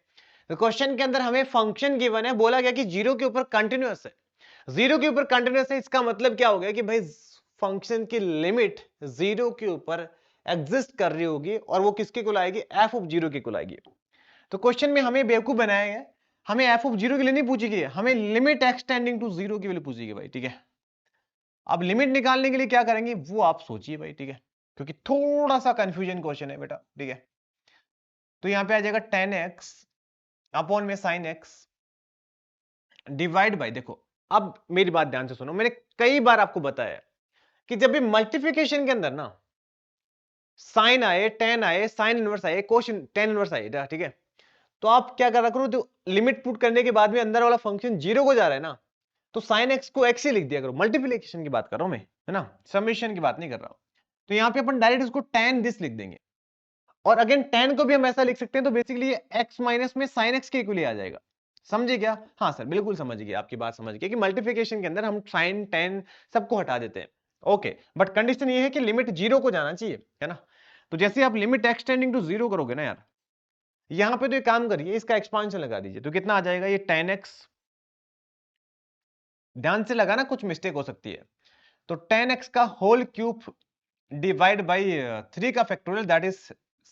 Speaker 1: तो क्वेश्चन के अंदर हमें फंक्शन गिवन है, बोला गया कि जीरो के ऊपर कंटिन्यूअस है। जीरो के ऊपर कंटिन्यूअस है, इसका मतलब क्या हो गया कि भाई फंक्शन की लिमिट जीरो के ऊपर एग्जिस्ट कर रही होगी, और वो किसके को लाएगी? एफ ऑफ जीरो के को लाएगी। तो क्वेश्चन में हमें बेवकूफ बनाया गया, हमें एफ ऑफ जीरो के लिए नहीं पूछी गई, हमें लिमिट एक्सटेंडिंग टू जीरो के लिए पूछी गई भाई, ठीक है? अब लिमिट निकालने के लिए क्या करेंगे वो आप सोचिए भाई, ठीक है? क्योंकि थोड़ा सा कंफ्यूजन क्वेश्चन है बेटा, ठीक है? तो यहां पे आ जाएगा टेन एक्स अपॉन में साइन एक्स डिवाइड बाई, देखो अब मेरी बात ध्यान से सुनो, मैंने कई बार आपको बताया कि जब भी मल्टीप्लीकेशन के अंदर ना साइन आए, टेन आए, साइन इनवर्स आए, कोशन टेन इनवर्स आए, ठीक है? तो आप क्या करा करो, जो लिमिट पुट करने के बाद में अंदर वाला फंक्शन जीरो को जा रहा है ना, तो साइन एक्स को एक्स ही लिख दिया करो। मल्टीप्लीकेशन की बात कर रहा हूं मैं, है ना? समेशन की बात नहीं कर रहा हूं। तो यहां पे अपन डायरेक्ट इसको टेन दिस लिख देंगे, और अगेन टेन को भी हम ऐसा लिख सकते हैं, तो बेसिकली ये एक्स माइनस में साइन एक्स के इक्वल आ जाएगा। समझे क्या? हाँ सर बिल्कुल समझ गए, आपकी बात समझ गए कि मल्टीप्लिकेशन के अंदर हम साइन टेन सबको हटा देते हैं। ओके, बट कंडीशन ये है कि लिमिट जीरो को जाना चाहिए, है ना? तो जैसे आप लिमिट एक्सटेंडिंग टू जीरो करोगे ना यार, यहां पे तो एक काम करिए, इसका एक्सपांशन लगा दीजिए, तो कितना आ जाएगा? ये टेन एक्स, ध्यान से लगाना कुछ मिस्टेक हो सकती है। तो टेन एक्स का whole cube divide by three का फैक्टोरियल, दैट इज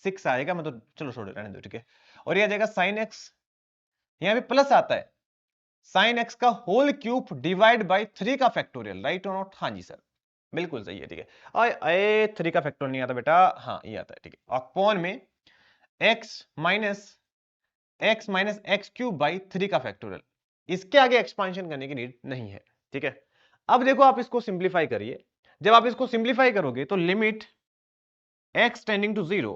Speaker 1: सिक्स आएगा, मतलब चलो छोड़ रहने दो, ठीक है? और ये आ जाएगा साइन एक्स, यहां पे प्लस आता है, साइन एक्स का whole cube divide by three का फैक्टोरियल, राइट और नॉट? हाँ जी सर बिल्कुल सही है, ठीक है? अरे थ्री का फैक्टोरियल नहीं आता बेटा, हाँ ये आता है, ठीक है? अपॉन में x minus x cube by three का फैक्टोरियल, इसके आगे एक्सपांशन करने की नीड नहीं है, ठीक है? अब देखो आप इसको सिंप्लीफाई करिए, जब आप इसको सिंप्लीफाई करोगे तो limit x tending to zero,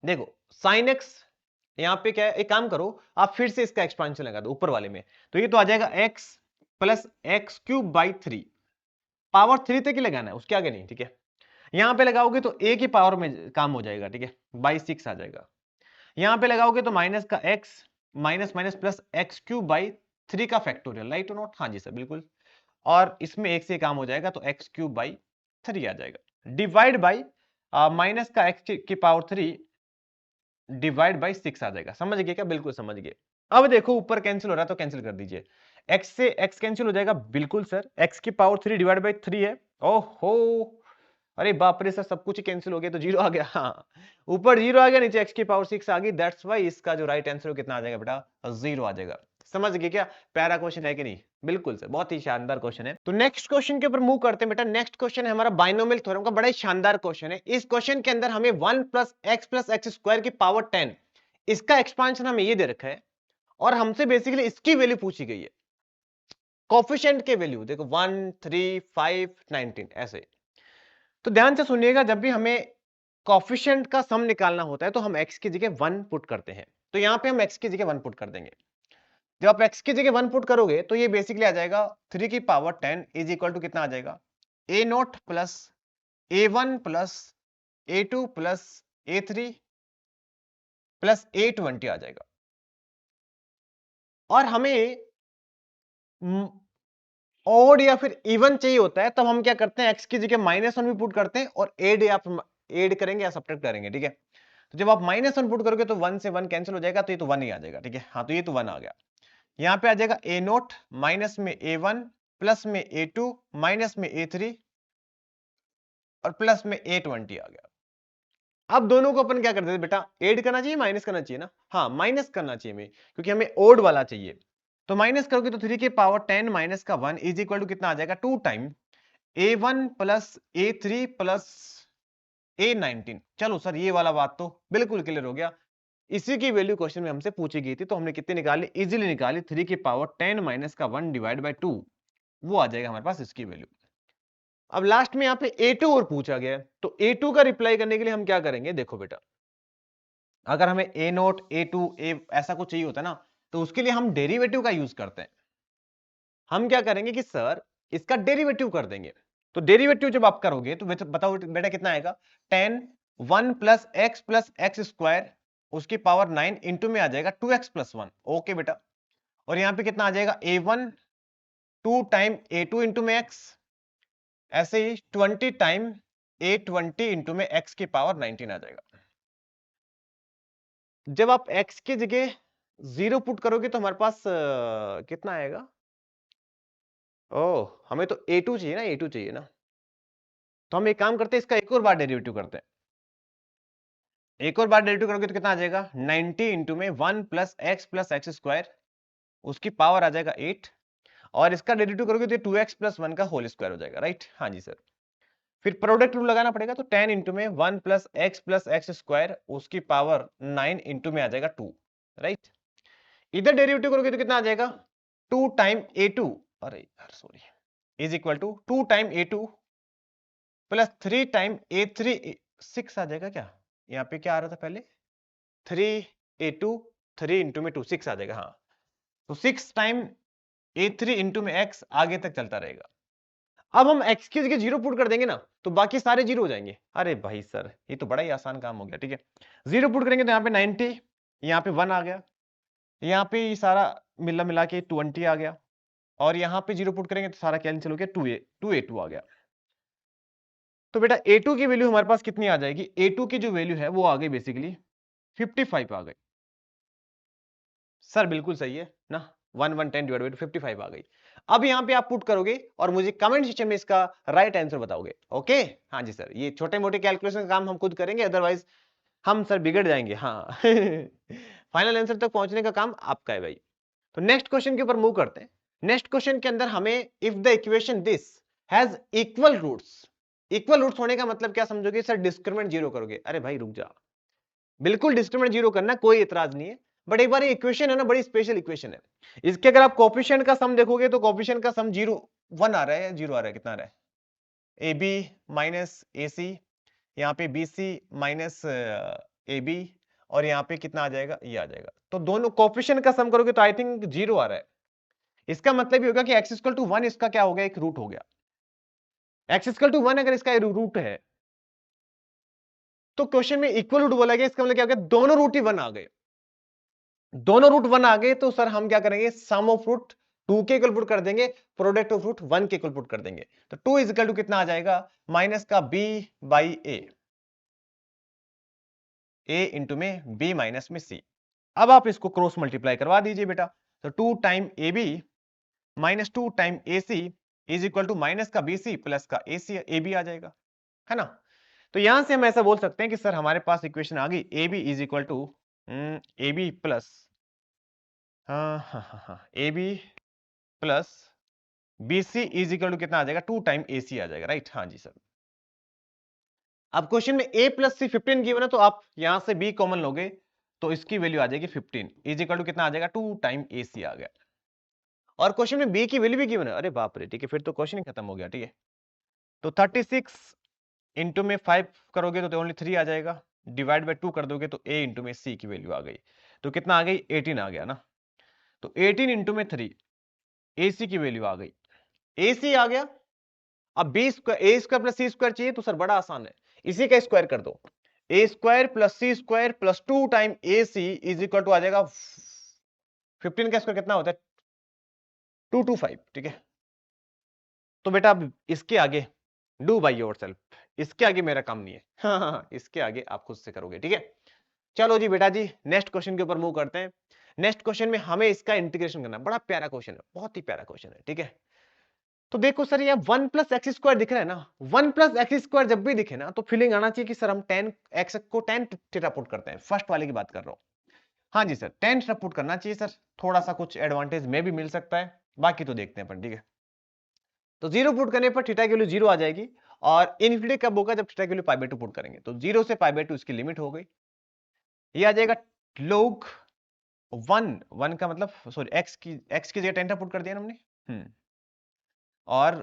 Speaker 1: देखो साइन एक्स यहां पे क्या है, एक काम करो आप फिर से इसका एक्सपांशन लगा दो ऊपर वाले में, तो ये तो आ जाएगा x plus x cube by three, power three तक ही लगाना है, उसके आगे नहीं, ठीक है? यहां पे लगाओगे तो ए की पावर में काम हो जाएगा, ठीक है? बाई सिक्स आ जाएगा। यहां पे लगाओगे तो माइनस का x minus minus plus x cube by three का फैक्टोरियल, राइट और नॉट? हाँ जी सर बिल्कुल। और इसमें एक से काम हो जाएगा, तो एक्स क्यूब बाई थ्री आ जाएगा, डिवाइड बाई माइनस का एक्स की power three divide by six आ जाएगा। समझ गए क्या? बिल्कुल समझ गए। अब देखो ऊपर कैंसिल हो रहा है तो कैंसिल कर दीजिए, एक्स से एक्स कैंसिल हो जाएगा, बिल्कुल सर, एक्स की power three divide by three है। ओहो, अरे बाप रे सर, सब कुछ ही कैंसिल हो गया, तो जीरो आ गया। हाँ, ऊपर जीरो आ गया, नीचे एक्स की पावर सिक्स आ गई, दैट्स वाई इसका जो राइट आंसर कितना आ जाएगा बेटा? जीरो आ जाएगा। समझ गए क्या? प्यारा क्वेश्चन है कि नहीं? बिल्कुल सर, बहुत ही शानदार क्वेश्चन है। तो नेक्स्ट क्वेश्चन के ऊपर मूव करते हैं बेटा। नेक्स्ट क्वेश्चन है हमारा बाइनोमियल थ्योरम का, बड़ा ही शानदार क्वेश्चन है। इस क्वेश्चन के अंदर हमें वन प्लस एक्स स्क्वायर की पावर टेन, इसका एक्सपांशन हमें ये दे रखा है, और हमसे बेसिकली इसकी वैल्यू पूछी गई है, कोफिशिएंट के वैल्यू देखो 1 3 5 19 ऐसे। तो ध्यान से सुनिएगा, जब भी हमें कोफिशिएंट का सम निकालना होता है तो हम x की जगह 1 पुट करते हैं, तो यहां पे हम x की जगह 1 पुट कर देंगे। जब आप x की जगह 1 पुट करोगे तो ये बेसिकली आ जाएगा 3 की पावर 10 इज इक्वल टू कितना आ जाएगा? a not plus a1 plus a2 plus a3 plus a20 आ जाएगा। और हमें ऑड या फिर इवन चाहिए होता है, तब हम क्या करते हैं, x की जगह -1 भी पुट करते हैं और ऐड करेंगे या सब्ट्रैक्ट करेंगे, ठीक है? तो जब आप -1 पुट करोगे तो 1 से 1 कैंसिल हो जाएगा, तो ये तो 1 ही आ जाएगा, ठीक है? हाँ, तो ये तो 1 आ गया। यहाँ पे आ जाएगा a नोट माइनस में a1 प्लस में a2 माइनस में a3 और प्लस में a20 आ गया। अब दोनों को अपन क्या कर देते बेटा, ऐड करना चाहिए माइनस करना चाहिए ना? हाँ, माइनस करना चाहिए हमें, क्योंकि हमें ओड वाला चाहिए। तो माइनस करोगे तो 3 की पावर 10 माइनस का 1 इज इक्वल टू कितना आ जाएगा? 2 time A1 plus A3 plus A19। चलो सर ये वाला बात तो बिल्कुल क्लियर हो गया। इसी की वैल्यू क्वेश्चन में हमसे पूछी गई थी, तो हमने कितनी निकाली, इजीली निकाली, 3 की पावर 10 माइनस का 1 डिवाइड बाय 2, वो आ जाएगा हमारे पास इसकी वैल्यू। अब लास्ट में यहाँ पे A2 और पूछा गया है, तो A2 का रिप्लाई करने के लिए हम क्या करेंगे, देखो बेटा, अगर हमें A0 A2 A ऐसा कुछ चाहिए होता है ना, तो उसके लिए हम डेरिवेटिव का यूज करते हैं। हम क्या करेंगे कि सर इसका डेरिवेटिव कर देंगे। तो डेरिवेटिव जब आप करोगे तो बताओ बेटा कितना आएगा, 10 1 प्लस एक्स स्क्वायर उसकी पावर 9 इंटू में आ जाएगा 2x प्लस 1। ओके बेटा, और यहां पे कितना आ जाएगा, A1 2 टाइम A2 इंटू में x, ऐसे ही 20 टाइम A20 इंटू में x की पावर 19 आ जाएगा। जब आप x की जगह 0 पुट करोगे तो हमारे पास कितना आएगा, ओह हमें तो A2 चाहिए ना, A2 चाहिए ना, तो हम एक काम करते हैं, इसका एक और बार डेरिवेटिव करते हैं। एक और बार डेरिवेटिव करोगे तो कितना आ जाएगा, 90 इंटू में 1 प्लस एक्स स्क्वायर उसकी पावर आ जाएगा 8, और इसका डेरिवेटिव करोगे तो 2x प्लस 1 का होल स्क्वायर हो जाएगा, राइट। हाँ जी सर, फिर प्रोडक्ट रूल लगाना पड़ेगा, तो 10 इंटू में 1 प्लस एक्स स्क्वायर उसकी पावर 9 इंटू में आ जाएगा 2, राइट। इधर डेरिवेटिव करोगे तो कितना आ जाएगा, 2 टाइम A2, अरे यार sorry, is equal to 2 time A2 plus 3 time A3, 6 आ जाएगा क्या, यहाँ पे क्या आ रहा था पहले, 3 A2, 3 इंटू में 2, 6 आ जाएगा, हाँ। तो 6 टाइम A3 इंटू में x आगे तक चलता रहेगा। अब हम x की जगह 0 पुट कर देंगे ना, तो बाकी सारे 0 हो जाएंगे। अरे भाई सर ये तो बड़ा ही आसान काम हो गया, ठीक है। 0 पुट करेंगे तो यहाँ पे 90, यहाँ पे 1 आ गया, यहाँ पे ये सारा मिला मिला के 20 आ गया, और यहाँ पे 0 पुट करेंगे तो सारा कैंसिल हो गया, 2A2 आ गया। तो बेटा A2 की वैल्यू हमारे पास कितनी आ जाएगी, A2 की जो वैल्यू है वो आ गई बेसिकली 55 आ गई। सर बिल्कुल सही है ना, 1 10 डिवाइड 55 आ गई। अब यहां पे आप पुट करोगे और मुझे कमेंट सेक्शन में इसका राइट आंसर बताओगे, ओके। हाँ जी सर, ये छोटे मोटे कैलकुलेशन का काम हम खुद करेंगे, अदरवाइज हम सर बिगड़ जाएंगे, हाँ। फाइनल आंसर तक पहुंचने का काम आपका है भाई। तो नेक्स्ट क्वेश्चन के ऊपर मूव करते हैं। नेक्स्ट क्वेश्चन के अंदर हमें if the equation this has equal roots, equal roots होने का मतलब क्या समझोगे सर, डिस्क्रिमिनेंट जीरो करोगे। अरे भाई रुक जा, बिल्कुल डिस्क्रिमिनेंट जीरो करना, कोई इतराज नहीं है, बट एक बार ये इक्वेशन है ना, बड़ी स्पेशल इक्वेशन है। इसके अगर आप कोफिशिएंट का सम देखोगे तो कोफिशिएंट का सम 0 1 आ रहा है, 0 आ रहा है, कितना आ रहा है, ए बी माइनस ए सी, यहाँ पे B C minus A B, और यहाँ पे कितना आ जाएगा, ये आ जाएगा। तो दोनों कोफिशिएंट का सम करोगे तो आई थिंक 0 आ रहा है। इसका मतलब ये होगा कि x इक्वल टू 1 इसका क्या हो गया, एक रूट हो गया। x इक्वल टू 1 अगर इसका रूट है तो क्वेश्चन में इक्वल रूट बोला गया, इसका मतलब क्या हो गया, दोनों रूट ही 1 आ गए। दोनों रूट 1 आ गए तो सर हम क्या करेंगे, सम ऑफ रूट 2 के इक्वल पुट कर देंगे, प्रोडक्ट ऑफ रूट 1 के इक्वल पुट कर देंगे। तो 2 इज इक्वल टू कितना आ जाएगा, माइनस का b बाई ए इंटू में b माइनस में c। अब आप इसको क्रॉस मल्टीप्लाई करवा दीजिए बेटा, तो 2 time A B minus 2 time A C is equal to minus का बी सी प्लस का ए सी ए बी आ जाएगा, है ना। तो यहां से हम ऐसा बोल सकते हैं कि सर हमारे पास इक्वेशन आ गई, A B is equal to A B plus, हाँ हाँ हाँ हाँ, A B plus B C is equal to कितना आ जाएगा, 2 टाइम ए सी आ जाएगा, राइट। हाँ जी सर। अब क्वेश्चन में a प्लस सी 15 गिवन है, तो आप यहां से b कॉमन लोगे तो इसकी वैल्यू आ जाएगी 15 इज इक्वल टू कितना आ जाएगा, 2 टाइम ए सी आ गया। और क्वेश्चन में b की वैल्यू भी गिवन है, अरे बाप रे, ठीक है, फिर तो क्वेश्चन ही खत्म हो गया, ठीक है। तो 36 इंटू में 5 करोगे तो ओनली 3 आ जाएगा, डिवाइड बाई 2 कर दोगे तो a इंटू में c की वैल्यू आ गई, तो कितना आ गई, 18 आ गया ना। तो 18 इंटू में 3 ac की वैल्यू आ गई, ac आ गया। अब बी स्क्वायर, ए स्क्वायर प्लस सी स्क्वायर चाहिए, तो सर बड़ा आसान है, इसी का स्क्वायर कर दो, A square plus C square plus 2 time A C is equal to आ जाएगा 15 का स्क्वायर कितना होता है, 225, ठीक है। तो बेटा अब इसके आगे डू बाई योर सेल्फ, इसके आगे मेरा काम नहीं है, हाँ हाँ हाँ, इसके आगे आप खुद से करोगे, ठीक है। चलो जी बेटा जी, नेक्स्ट क्वेश्चन के ऊपर मूव करते हैं। नेक्स्ट क्वेश्चन में हमें इसका इंटीग्रेशन करना है, बड़ा प्यारा क्वेश्चन है, बहुत ही प्यारा क्वेश्चन है, ठीक है। तो देखो सर, ये 1 प्लस एक्स स्क्वायर दिख रहा है ना, 1 प्लस एक्स स्क्वायर जब भी दिखे ना तो फीलिंग आना चाहिए कि सर हम 10 एक्स को 10 थीटा पुट करते हैं, फर्स्ट वाले की बात कर रहा हूं। हाँ जी सर, 10 थीटा पुट करना चाहिए सर, थोड़ा सा कुछ एडवांटेज में भी मिल सकता है, बाकी तो देखते हैं अपन, ठीक है। तो 0 पुट करने पर थीटा की वैल्यू 0 आ जाएगी, और इन्फिनिटी कब होगा, जब थीटा की वैल्यू पाई बाय 2 पुट करेंगे। तो 0 से पाई बाय 2 इसकी लिमिट हो गई, ये आ जाएगा log 1 का मतलब सॉरी x की जगह tan पुट कर दिया ना हमने। और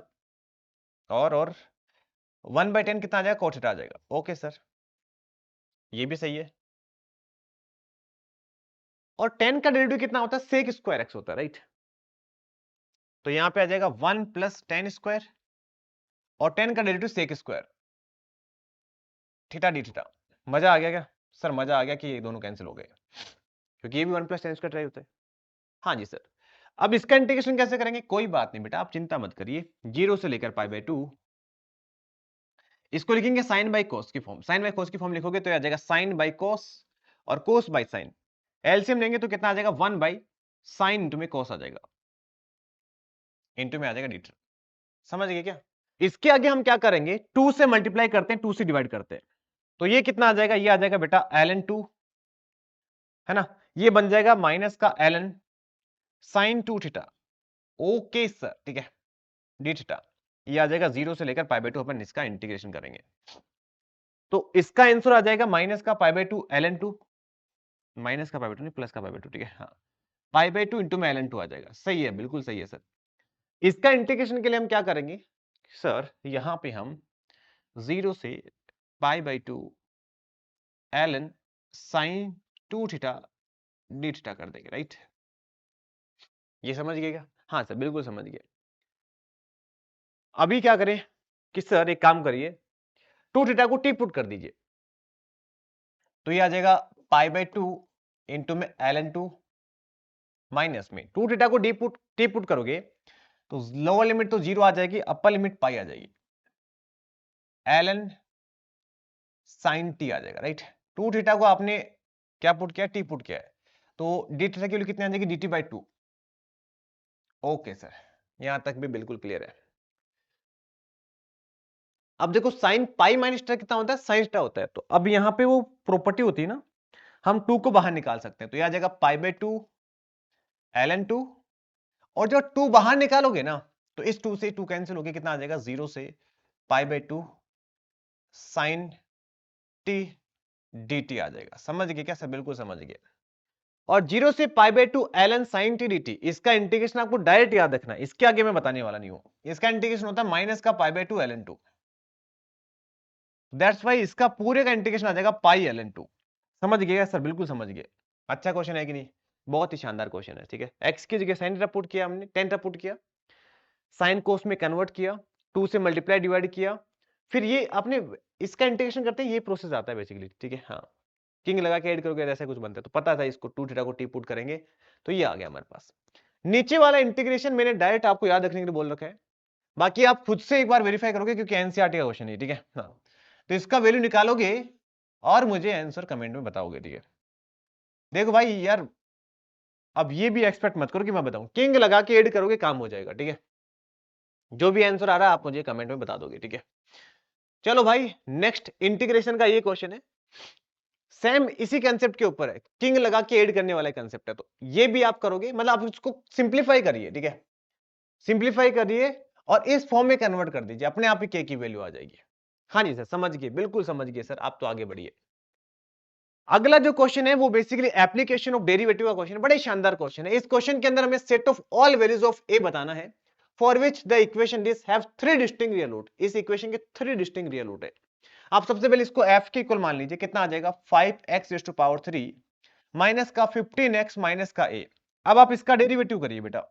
Speaker 1: 1/10 कितना आ जाएगा, cot थीटा आ जाएगा। ओके सर, ये भी सही है। और 10 का डेरिवेटिव कितना होता है, sec स्क्वायर x होता है, राइट। तो यहां पे आ जाएगा 1 + tan स्क्वायर, और 10 का derivative sec square theta d theta. मजा आ गया क्या सर? मजा आ गया कि ये दोनों कैंसिल हो गए, क्योंकि ये भी 1 + tan स्क्वायर होता है। हाँ जी सर। अब इसका इंटीग्रेशन कैसे करेंगे? कोई बात नहीं बेटा, आप चिंता मत करिए। 0 से लेकर पाई बाय 2, इसको लिखेंगे साइन बाई कोस की फॉर्म। साइन बाई कोस की फॉर्म लिखोगे तो आ जाएगा साइन बाई कोस, और कोस बाई साइन। एलसीएम लेंगे तो कितना आ जाएगा, 1 बाई साइन इंटू में कोस आ जाएगा, इंटू में आ जाएगा डी। समझ गए क्या? इसके आगे हम क्या करेंगे, 2 से मल्टीप्लाई करते हैं, 2 से डिवाइड करते हैं। तो ये कितना आ जाएगा, ये आ जाएगा बेटा ln2, है ना। ये बन जाएगा माइनस का ln sine 2 theta. Okay sir, ठीक है, डी थीटा। ये आ जाएगा 0 से लेकर पाई बाय 2, अपन इसका इंटीग्रेशन करेंगे। तो इसका आंसर आ जाएगा माइनस का पाई बाय 2 ln2, माइनस का पाई बाय 2 नहीं, प्लस का पाई बाय 2, ठीक है। हाँ, पाई बाय 2 इंटू में ln2 आ जाएगा। सही है, बिल्कुल सही है सर। इसका इंटीग्रेशन के लिए हम क्या करेंगे सर, यहां पे हम 0 से pi by 2 ln sine 2 theta d theta कर देंगे, राइट। ये समझ गए क्या? हाँ सर, बिल्कुल समझ गए। अभी क्या करें कि सर एक काम करिए, 2 थीटा को टी पुट कर दीजिए। तो ये आ जाएगा पाई बाय 2 इंटू में ln2 माइनस में 2 थीटा को टी पुट करोगे तो लोअर लिमिट तो 0 आ जाएगी, अपर लिमिट पाई आ जाएगी, ln साइन टी आ जाएगा, राइट। 2 थीटा को आपने क्या पुट किया, टी पुट किया है, तो डी थीटा की वैल्यू कितनी आ जाएगी, dt बाई 2। ओके सर, यहां तक भी बिल्कुल क्लियर है। अब देखो साइन पाई माइनस टा कितना होता है, साइन टा होता है। तो अब यहां पे वो प्रॉपर्टी होती है ना, हम 2 को बाहर निकाल सकते हैं। तो यह आ जाएगा पाई बाय 2 ln2, और जब 2 बाहर निकालोगे ना, तो इस 2 से 2 कैंसिल होके कितना आ जाएगा, 0 से pi by 2 sine t dt आ जाएगा। समझ गए क्या सर? बिल्कुल समझ गए। और 0 से pi by 2 ln sine t dt, इसका इंटीग्रेशन आपको डायरेक्ट याद रखना है, इसके आगे मैं बताने वाला नहीं हूं। इसका इंटीग्रेशन होता है माइनस का पाई बाय 2 ln2। दैट्स वाई इसका पूरे का इंटीग्रेशन आ जाएगा पाई ln2। समझ गए सर? बिल्कुल समझ गए। अच्छा क्वेश्चन है कि नहीं? बहुत ही शानदार क्वेश्चन है, ठीक है। एक्स की जगह साइन पुट किया हमने, टेन पुट किया, साइन कोस में कन्वर्ट किया, 2 से मल्टीप्लाई डिवाइड किया, फिर ये आपने इसका इंटीग्रेशन करते हैं, ये प्रोसेस आता है बेसिकली, ठीक है। हाँ, किंग लगा के ऐड करोगे ऐसा कुछ बनता है, तो पता था इसको 2 थीटा को टी पुट करेंगे, तो ये आ गया हमारे पास। नीचे वाला इंटीग्रेशन मैंने डायरेक्ट आपको याद रखने के लिए बोल रखा है, बाकी आप खुद से एक बार वेरीफाई करोगे, क्योंकि एनसीईआरटी का क्वेश्चन है, ठीक है। हाँ, तो इसका वैल्यू निकालोगे और मुझे आंसर कमेंट में बताओगे, ठीक है। देखो भाई यार, अब ये भी एक्सपेक्ट मत करो कि मैं बताऊं, किंग लगा के ऐड करोगे काम हो जाएगा, ठीक है। जो भी आंसर आ रहा है आप मुझे कमेंट में बता दोगे, ठीक है। चलो भाई, नेक्स्ट इंटीग्रेशन का ये क्वेश्चन है, सेम इसी कंसेप्ट के ऊपर है, किंग लगा के ऐड करने वाला कंसेप्ट है। तो ये भी आप करोगे, मतलब आप इसको सिंप्लीफाई करिए, ठीक है। सिंप्लीफाई करिए और इस फॉर्म में कन्वर्ट कर दीजिए, अपने आप ही के की वैल्यू आ जाएगी। हाँ जी सर, समझ गए, बिल्कुल समझ गए सर, आप तो आगे बढ़िए। अगला जो क्वेश्चन है वो बेसिकली एप्लीकेशन ऑफ डेरिवेटिव का क्वेश्चन है, बड़े शानदार क्वेश्चन है। इस क्वेश्चन के अंदर हमें set of all values of A बताना है, for which the equation this have 3 distinct real root. इस इक्वेशन के 3 डिस्टिंक्ट रियल रूट है। आप सबसे पहले इसको f के इक्वल मान लीजिए, कितना आ जाएगा 5x⁻³ माइनस का 15x माइनस का a। अब आप इसका डेरिवेटिव करिए बेटा,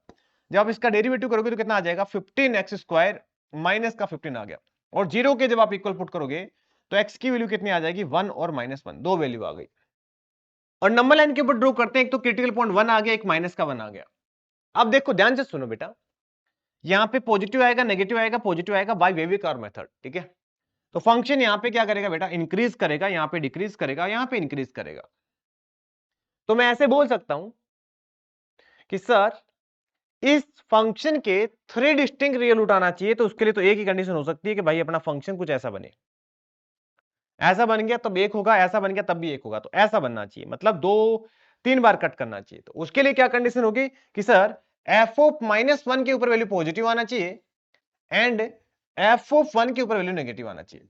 Speaker 1: जब आप इसका डेरिवेटिव करोगे तो कितना आ जाएगा 15x² माइनस का 15 आ गया, और 0 के जब आप इक्वल पुट करोगे तो x की वैल्यू कितनी आ जाएगी 1 और -1, दो वैल्यू आ गई। और नंबर लाइन के ऊपर ड्रॉ करते हैं, एक तो क्रिटिकल पॉइंट 1 आ गया, एक माइनस का 1 आ गया। अब देखो ध्यान से सुनो बेटा, यहां पे पॉजिटिव आएगा, नेगेटिव आएगा, पॉजिटिव आएगा बाय वेविकार मेथड, ठीक है। तो फंक्शन यहां पे क्या करेगा बेटा, इंक्रीज करेगा, यहां पे डिक्रीज करेगा, यहां पे इंक्रीज करेगा। तो मैं ऐसे बोल सकता हूं कि सर इस फंक्शन के 3 डिस्टिंक्ट रियल रूट आना चाहिए, तो उसके लिए तो एक ही कंडीशन हो सकती है कि भाई अपना फंक्शन कुछ ऐसा बने, ऐसा बन गया तब एक होगा, ऐसा बन गया तब भी एक होगा, तो ऐसा बनना चाहिए, मतलब 2-3 बार कट करना चाहिए। तो उसके लिए क्या कंडीशन होगी कि सर f(-1) के ऊपर वैल्यू पॉजिटिव आना चाहिए, एंड एफ ऑफ वन के ऊपर वैल्यू नेगेटिव आना चाहिए।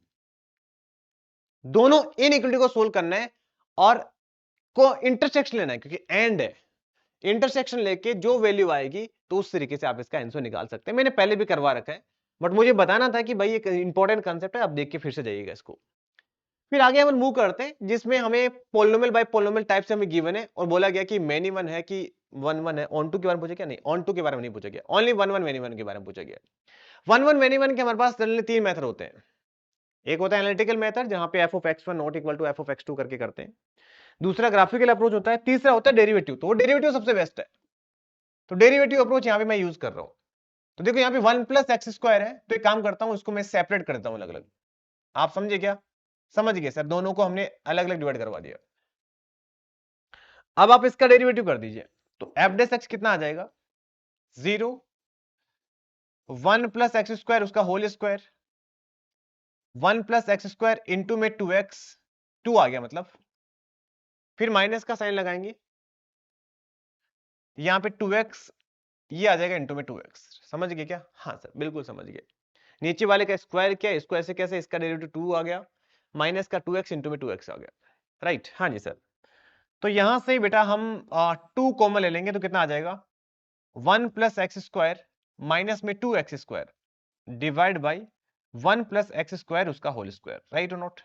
Speaker 1: दोनों इनइक्वलिटी को सोल्व करना है और को इंटरसेक्शन लेना है, क्योंकि एंड है, इंटरसेक्शन लेके जो वैल्यू आएगी तो उस तरीके से आप इसका आंसर निकाल सकते हैं। मैंने पहले भी करवा रखा है, बट मुझे बताना था कि भाई एक इंपॉर्टेंट कंसेप्ट है, आप देख के फिर से जाइएगा इसको। फिर आगे हम मूव करते हैं, जिसमें हमें पोलिनोमियल बाय पोलिनोमियल टाइप से हमें गिवन है और बोला गया कि मेनी वन है कि वन वन है। ऑन टू के बारे में पूछा गया? नहीं, ऑन टू के बारे में नहीं पूछा गया, only one one many one के बारे में पूछा गया। वन वन मेनी वन के हमारे पास जनरली तीन मेथड होते हैं। एक होता है एनालिटिकल मेथड, जहां पे f of x one not equal to f of x two करके करते हैं। दूसरा ग्राफिकल अप्रोच होता है, तीसरा होता है डेरिवेटिव। तो वो डेरिवेटिव सबसे बेस्ट है, तो डेरिवेटिव अप्रोच यहां पे मैं यूज कर रहा हूं। तो देखो यहाँ पे वन प्लस एक्स स्क्वायर है, तो एक काम करता हूं, इसको मैं सेपरेट कर देता हूं अलग अलग। आप समझे क्या? समझ गए सर, दोनों को हमने अलग अलग डिवाइड करवा दिया। अब आप इसका डेरिवेटिव कर दीजिए, तो एफ डेस एक्स कितना आ जाएगा? 0, वन प्लस एक्स स्क्वायर उसका whole square, one plus x square into में 2x, 2 आ गया मतलब, फिर माइनस का साइन लगाएंगे, यहां पे 2x ये आ जाएगा इंटू में 2x। समझ गए क्या? हाँ सर, बिल्कुल समझ गए। नीचे वाले का स्क्वायर क्या है, इसको ऐसे कैसे, इसका डेरिवेटिव 2 आ गया, माइनस का 2x इंटू में 2x आ गया, राइट? हाँ जी सर। तो यहां से बेटा हम 2 कॉमन ले लेंगे, तो कितना आ जाएगा? One plus x square minus में 2x square divide by one plus x square उसका होल स्क्वायर, राइट और नॉट?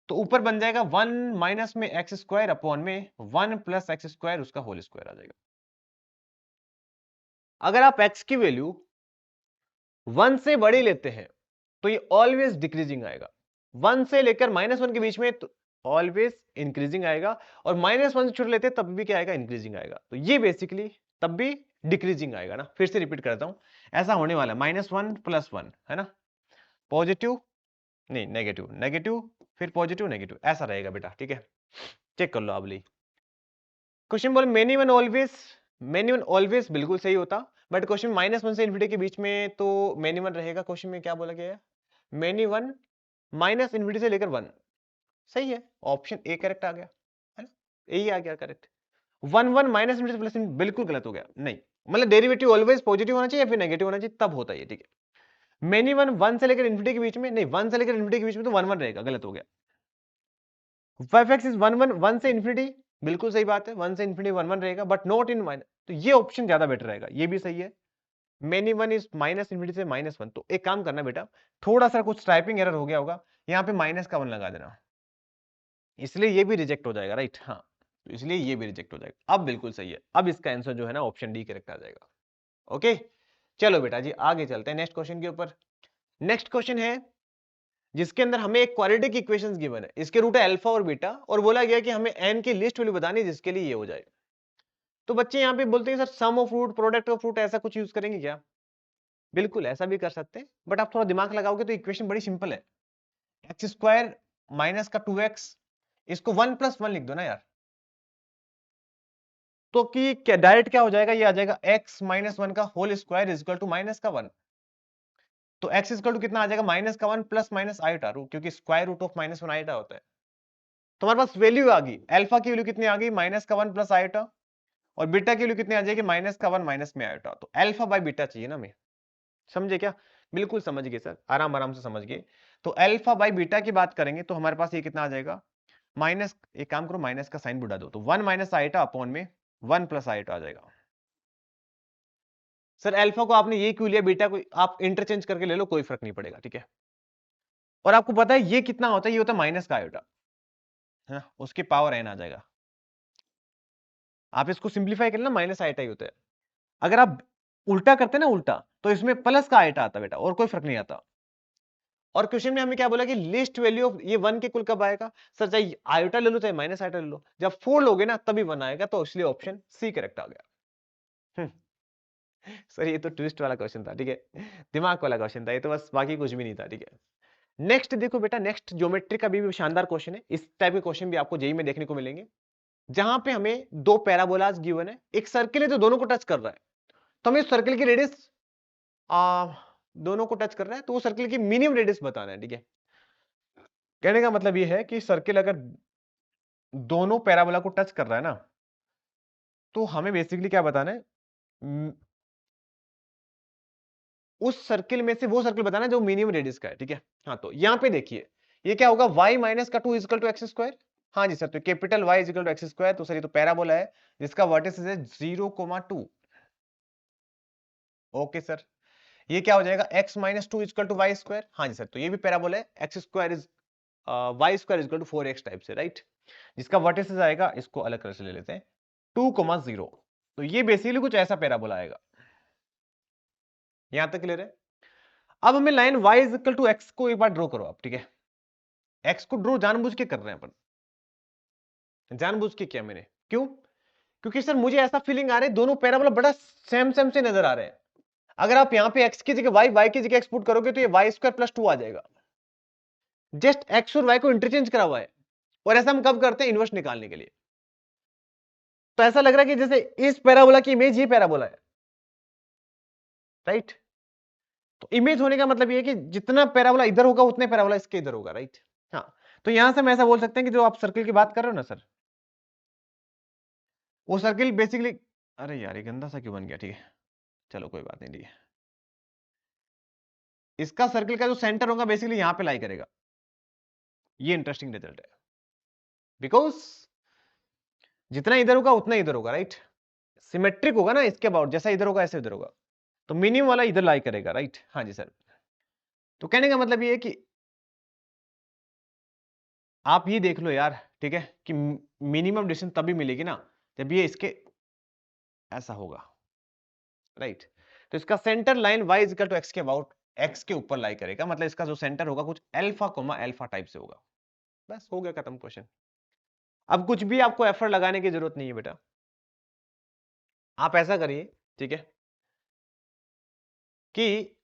Speaker 1: तो ऊपर बन जाएगा वन माइनस में एक्स स्क्वायर अपॉन में वन प्लस एक्स स्क्वायर उसका होल स्क्वायर आ जाएगा। अगर आप x की वैल्यू 1 से बड़ी लेते हैं तो ये ऑलवेज डिक्रीजिंग आएगा, 1 से लेकर -1 के बीच में तो ऑलवेज इंक्रीजिंग आएगा, और -1 से छोड़ लेते हैं तब भी क्या आएगा? इंक्रीजिंग आएगा। तो ये बेसिकली तब भी डिक्रीजिंग आएगा ना। फिर से रिपीट करता हूं, ऐसा होने वाला है, -1 + 1 है ना, पॉजिटिव नहीं नेगेटिव, नेगेटिव फिर पॉजिटिव नेगेटिव, ऐसा रहेगा बेटा, ठीक है? चेक कर लो आप ली। क्वेश्चन बोले many one always, many one always बिल्कुल सही होता, बट क्वेश्चन -1 से इन्फिनिटी के बीच में तो मेनी वन रहेगा। क्वेश्चन में क्या बोला गया है? मेनी वन माइनस इन्फिनिटी से लेकर वन, सही है, ऑप्शन ए करेक्ट आ गया, है ना? ए आ गया correct. One one minus infinity plus बिल्कुल गलत हो गया, नहीं, मतलब डेरिवेटिव ऑलवेज पॉजिटिव होना चाहिए या फिर नेगेटिव होना चाहिए, तब होता है, ठीक है? मेनी वन वन से लेकर इन्फिनिटी के बीच में नहीं, वन से लेकर इन्फिनिटी के बीच में तो वन वन रहेगा, गलत हो गया। 5x is one one, one से इन्फिनिटी, बिल्कुल सही बात है, वन से इन्फिनिटी वन वन रहेगा, बट नॉट इन माइनस, तो ये ऑप्शन ज्यादा बेटर रहेगा, ये भी सही है। Many one is minus infinity से -1, तो एक काम करना बेटा, थोड़ा सा कुछ टाइपिंग एरर हो गया होगा, यहाँ पे माइनस का 1 लगा देना, इसलिए ये भी रिजेक्ट हो जाएगा, राइट? हाँ, तो इसलिए ये भी रिजेक्ट हो जाएगा। अब बिल्कुल सही है, अब इसका आंसर जो है ना ऑप्शन डी करेक्ट आ जाएगा। ओके, चलो बेटा जी आगे चलते हैं नेक्स्ट क्वेश्चन के ऊपर। नेक्स्ट क्वेश्चन है जिसके अंदर हमें एक क्वाड्रेटिक इक्वेशंस गिवन है, इसके रूट है अल्फा और बीटा, और बोला गया कि हमें n की लिस्ट वैल्यू बतानी है जिसके लिए ये हो जाए। तो बच्चे यहाँ पे बोलते हैं sir sum of root, product of root, ऐसा कुछ यूज करेंगे क्या? बिल्कुल ऐसा भी कर सकते हैं, बट आप थोड़ा दिमाग लगाओगे तो इक्वेशन बड़ी सिंपल है। एक्स स्क्वायर माइनस का 2x, इसको 1 + 1 लिख दो ना यार, तो कि क्या डायरेक्ट क्या हो जाएगा, ये आ जाएगा x - 1 का whole square is equal to minus का 1। तो x इज इक्वल टू कितना आ जाएगा? माइनस का 1 प्लस माइनस आयोटा, क्योंकि स्क्वायर रूट ऑफ -1 आयोटा होता है। तो हमारे पास वैल्यू आ गई, अल्फा की वैल्यू कितनी आ गई? माइनस का 1 प्लस आयोटा, और बीटा की वैल्यू कितनी आ जाएगी? माइनस का 1 माइनस में आयोटा। तो अल्फा बाय बीटा चाहिए ना हमें, समझे क्या? बिल्कुल समझ गए सर, आराम आराम से समझ गए। तो अल्फा बाय बीटा की बात करेंगे तो हमारे पास ये कितना आ जाएगा? माइनस, एक काम करो माइनस का साइन बुढ़ा दो, तो 1 माइनस आयोटा अपॉन में 1 प्लस आयोटा आ जाएगा। सर अल्फा को आपने ये क्यों लिया, बीटा को आप इंटरचेंज करके ले लो, कोई फर्क नहीं पड़ेगा, ठीक है? और आपको पता है ये कितना होता है? ये होता है माइनस का आयोटा, है ना, उसके पावर n आ जाएगा। आप इसको सिंप्लीफाई कर लेना, माइनस आयोटा ही होता है। अगर आप उल्टा करते ना उल्टा, तो इसमें प्लस का आयोटा आता बेटा, और कोई फर्क नहीं आता। और क्वेश्चन में हमें क्या बोला कि लिस्ट वैल्यू ऑफ ये 1 के कुल कब आएगा? सर चाहे आयोटा ले लो चाहे माइनस आयोटा ले लो, जब 4 लोगे ना तभी 1 आएगा, तो इसलिए ऑप्शन सी करेक्ट आ गया। सर ये तो ट्विस्ट वाला क्वेश्चन था, ठीक है, दिमाग वाला क्वेश्चन था ये तो, बस बाकी कुछ भी नहीं था, ठीक है। नेक्स्ट देखो बेटा, नेक्स्ट ज्योमेट्री का भी शानदार क्वेश्चन है, इस टाइप के क्वेश्चन भी आपको जेई में देखने को मिलेंगे, जहां पे हमें दो पैराबोलाज गिवन है, एक सर्किल है जो दोनों को टच कर रहा है, तो हमें सर्किल की रेडियस दोनों को टच कर रहा है, तो वो सर्किल की मिनिमम रेडियस बताना है, ठीक है? कहने का मतलब ये है कि सर्किल अगर दोनों पैराबोला को टच कर रहा है ना, तो हमें बेसिकली क्या बताना है? उस सर्किल में से वो सर्किल बताना जो मिनिमम रेडियस का है, ठीक है। हाँ, तो यहां पे देखिए ये क्या होगा, y माइनस का 2 इक्वल टू एक्स स्क्वायर। हाँ जी सर, तो capital Y equal to x square, तो सर ये तो पैराबोला है जिसका वर्टिसेस है 0,2। ओके सर, ये क्या हो जाएगा, x minus 2 equal to y square. हाँ जी सर, तो ये भी पैराबोला है, x square is y square equal to 4x type से, राइट। जिसका वर्टिसेस आएगा, इसको अलग कलर से ले लेते हैं, 2,0। तो ये बेसिकली कुछ ऐसा पैराबोला आएगा। यहां तक क्लियर है। अब हमें line y is equal to x को एक बार ड्रॉ करो आप, ठीक है। x को ड्रॉ जानबूझ के कर रहे हैं अपन, जानबूझ के किया मैंने, क्यों? क्योंकि सर मुझे ऐसा फीलिंग आ रहा है दोनों पैराबोला बड़ा सेम सेम से नजर आ रहे हैं। अगर आप यहां पे x की जगह y की जगह x पुट करोगे तो ये y स्क्वायर प्लस 2 आ जाएगा। जस्ट x और y को इंटरचेंज करा हुआ है, और ऐसा हम कब करते हैं, इनवर्स निकालने के लिए। तो ऐसा लग रहा है कि जैसे इस पैराबोला की इमेज ये पैराबोला है, राइट। तो इमेज होने का मतलब ये है कि जितना पैराबोला इधर होगा उतने पैराबोला इसके इधर होगा, राइट। हाँ, तो यहां से हम ऐसा बोल सकते हैं कि जो आप सर्किल की बात कर रहे हो ना सर, वो सर्किल बेसिकली, अरे यार ये गंदा सा क्यों बन गया, ठीक है चलो कोई बात नहीं, ठीक है। इसका सर्किल का जो सेंटर होगा बेसिकली यहां पे लाई करेगा। ये इंटरेस्टिंग रिजल्ट है, बिकॉज जितना इधर होगा उतना इधर होगा, राइट। सिमेट्रिक होगा ना इसके अबाउट, जैसा इधर होगा ऐसे इधर होगा, तो मिनिमम वाला इधर लाई करेगा, राइट। हाँ जी सर, तो कहने का मतलब ये है कि आप ये देख लो यार, ठीक है, कि मिनिमम डिस्टेंस तभी मिलेगी ना जब ये इसके ऐसा होगा, राइट। तो इसका centre line y equal to x के अबाउट x के ऊपर लाई करेगा, मतलब इसका जो सेंटर होगा कुछ अल्फा कोमा अल्फा टाइप से होगा। बस हो गया खत्म क्वेश्चन। अब कुछ भी आपको एफर्ट लगाने की जरूरत नहीं है बेटा, आप ऐसा करिए, ठीक है, कि